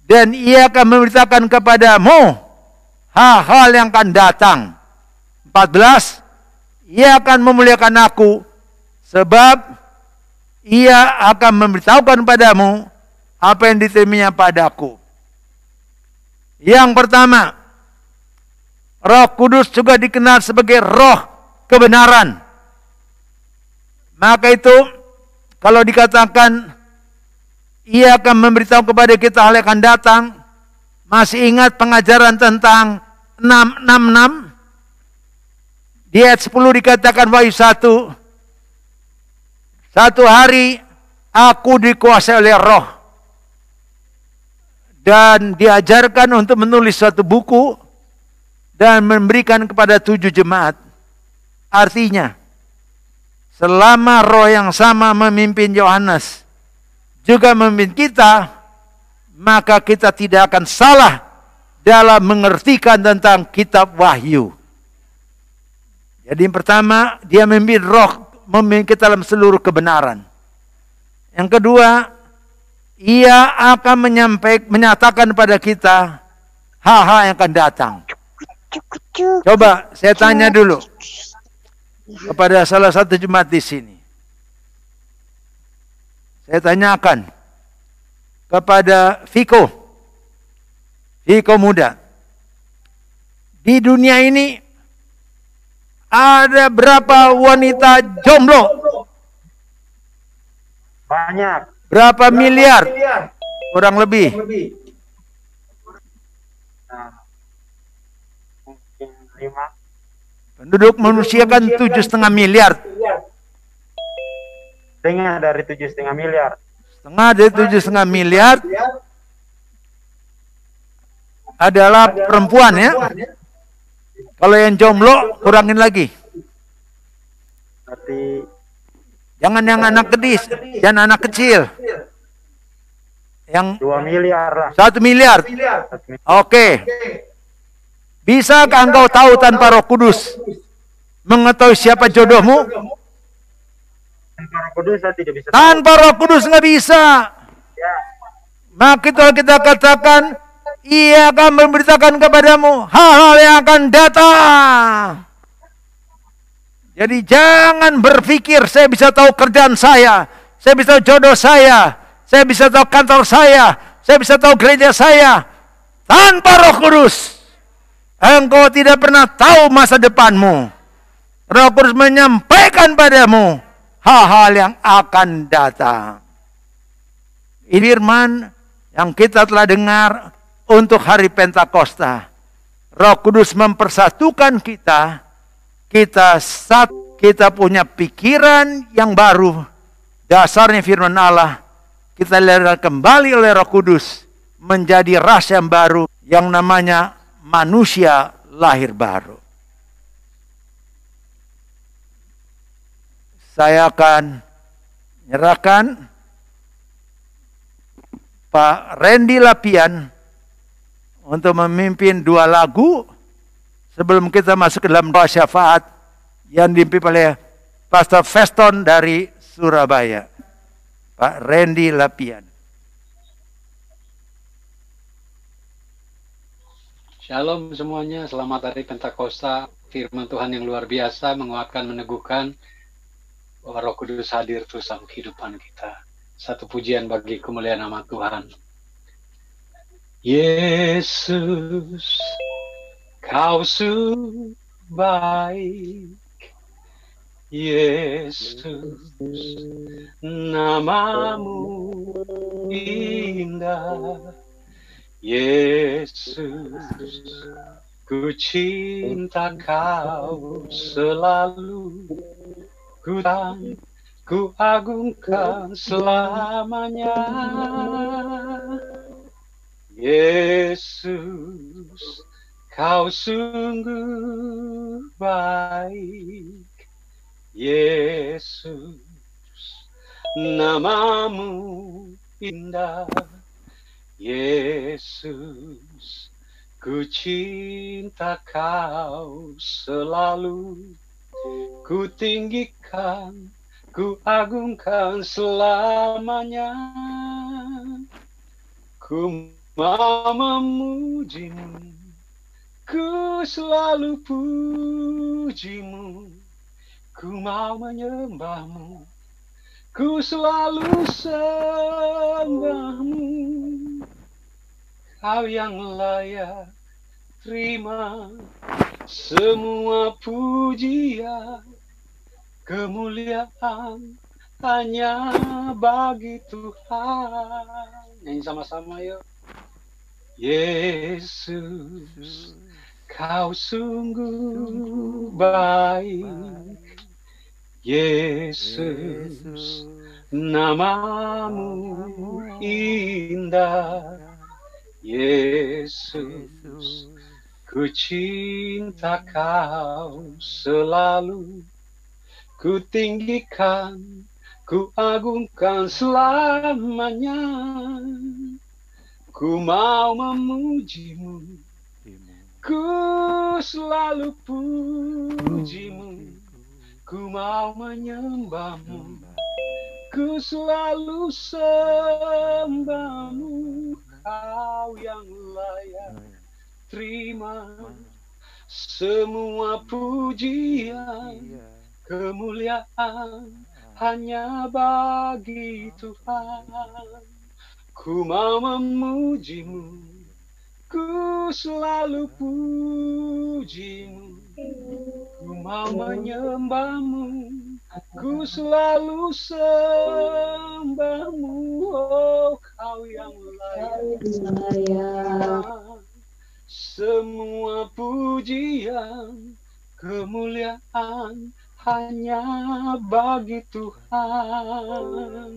Dan ia akan memberitakan kepadamu hal-hal yang akan datang. 14. Ia akan memuliakan aku, sebab ia akan memberitahukan padamu apa yang diterimanya padaku. Yang pertama, Roh Kudus juga dikenal sebagai roh kebenaran. Maka itu, kalau dikatakan ia akan memberitahu kepada kita hal yang akan datang, masih ingat pengajaran tentang 666? Di ayat 10 dikatakan Wahyu 1. Satu hari aku dikuasai oleh roh. Dan diajarkan untuk menulis suatu buku dan memberikan kepada 7 jemaat. Artinya, selama roh yang sama memimpin Yohanes, juga memimpin kita, maka kita tidak akan salah dalam mengertikan tentang kitab Wahyu. Jadi yang pertama, dia memimpin roh, memimpin kita dalam seluruh kebenaran. Yang kedua, ia akan menyatakan pada kita hal-hal yang akan datang. Coba saya tanya dulu kepada salah satu jemaat di sini. Saya tanyakan kepada Viko muda. Di dunia ini ada berapa wanita jomblo? Banyak. Berapa miliar? Kurang lebih. Nah, mungkin 5. Penduduk manusia kan 7,5 miliar. Setengah dari 7,5 miliar. Setengah dari 7,5 miliar adalah perempuan ya. Kalau yang jomblo kurangin lagi. Berarti jangan yang anak gadis, jangan anak kecil. Yang 2 miliar lah. 1 miliar. Oke. Bisakah engkau tahu tanpa Roh Kudus mengetahui siapa jodohmu? Tanpa Roh Kudus saya tidak bisa. Tanpa Roh Kudus nggak bisa. Ya. Maka kita katakan, Ia akan memberitakan kepadamu hal-hal yang akan datang. Jadi jangan berpikir saya bisa tahu kerjaan saya bisa tahu jodoh saya bisa tahu kantor saya bisa tahu gereja saya. Tanpa Roh Kudus, engkau tidak pernah tahu masa depanmu. Roh Kudus menyampaikan padamu hal-hal yang akan datang. Ini firman yang kita telah dengar untuk hari Pentakosta. Roh Kudus mempersatukan kita punya pikiran yang baru. Dasarnya firman Allah, kita lihat kembali oleh Roh Kudus menjadi ras yang baru yang namanya manusia lahir baru. Saya akan menyerahkan Pak Randy Lapian untuk memimpin 2 lagu sebelum kita masuk ke dalam doa syafaat yang dipimpin oleh Pastor Feston dari Surabaya. Pak Randy Lapian. Shalom semuanya, selamat hari Pentakosta. Firman Tuhan yang luar biasa menguatkan, meneguhkan bahwa Roh Kudus hadir terus dalam kehidupan kita. Satu pujian bagi kemuliaan nama Tuhan. Yesus, Kau sungguh baik. Yesus, namamu indah. Yesus, ku cinta Kau selalu. Ku agungkan selamanya. Yesus, Kau sungguh baik. Yesus, namamu indah. Yesus, ku cinta Kau selalu. Ku tinggikan, ku agungkan selamanya. Ku mau memujimu, ku selalu pujimu. Ku mau menyembahmu, ku selalu sembahmu. Kau yang layak terima semua pujian, kemuliaan hanya bagi Tuhan. Nyanyi sama-sama yuk. Yesus, Kau sungguh baik. Yesus, namamu indah. Yesus, ku cinta Kau selalu. Ku tinggikan, ku agungkan selamanya. Ku mau memujimu, ku selalu pujimu. Ku mau menyembahmu, ku selalu sembahmu. Kau yang layak terima semua pujian, kemuliaan hanya bagi Tuhan. Ku mau memujimu, ku selalu pujimu. Ku mau menyembahmu, ku selalu sembahmu. Oh, Kau yang layak semua pujian, kemuliaan hanya bagi Tuhan.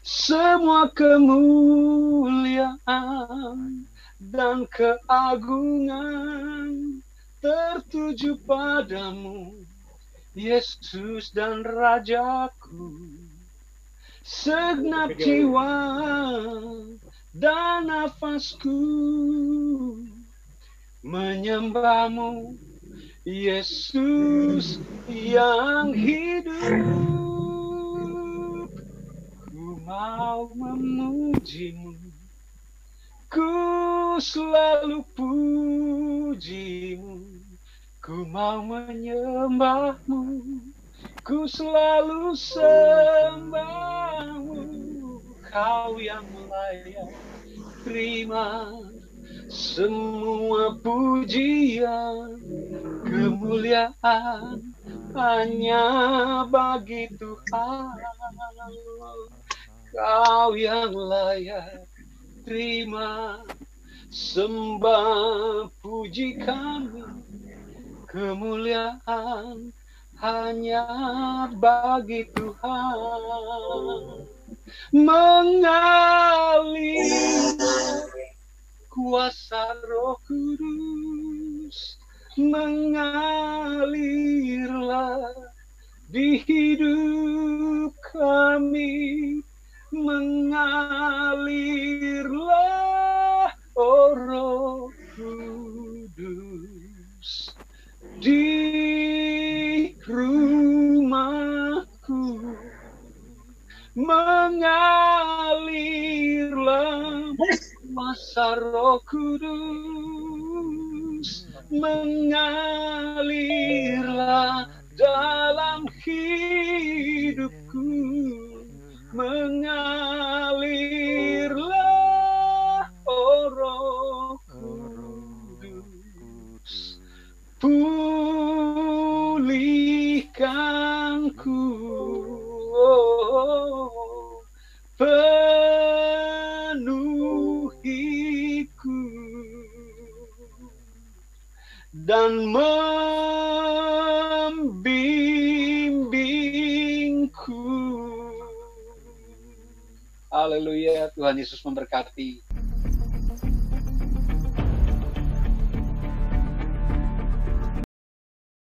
Semua kemuliaan dan keagungan tertuju padamu, Yesus dan Rajaku. Segenap jiwa dan nafasku menyembahmu, Yesus yang hidup. Ku mau memujimu, ku selalu pujimu, ku mau menyembahmu, ku selalu sembahmu. Kau yang layak terima semua pujian, kemuliaan hanya bagi Tuhan. Kau yang layak terima sembah puji kami, kemuliaan hanya bagi Tuhan. Mengalir kuasa Roh Kudus, mengalirlah di hidup kami, mengalirlah, oh Roh Kudus, di rumahku, mengalirlah kuasa Roh Kudus, mengalirlah dalam hidupku, mengalirlah, oh Roh Kudus, pulihkanku, oh, penuhiku dan membimbingku. Haleluya, Tuhan Yesus memberkati.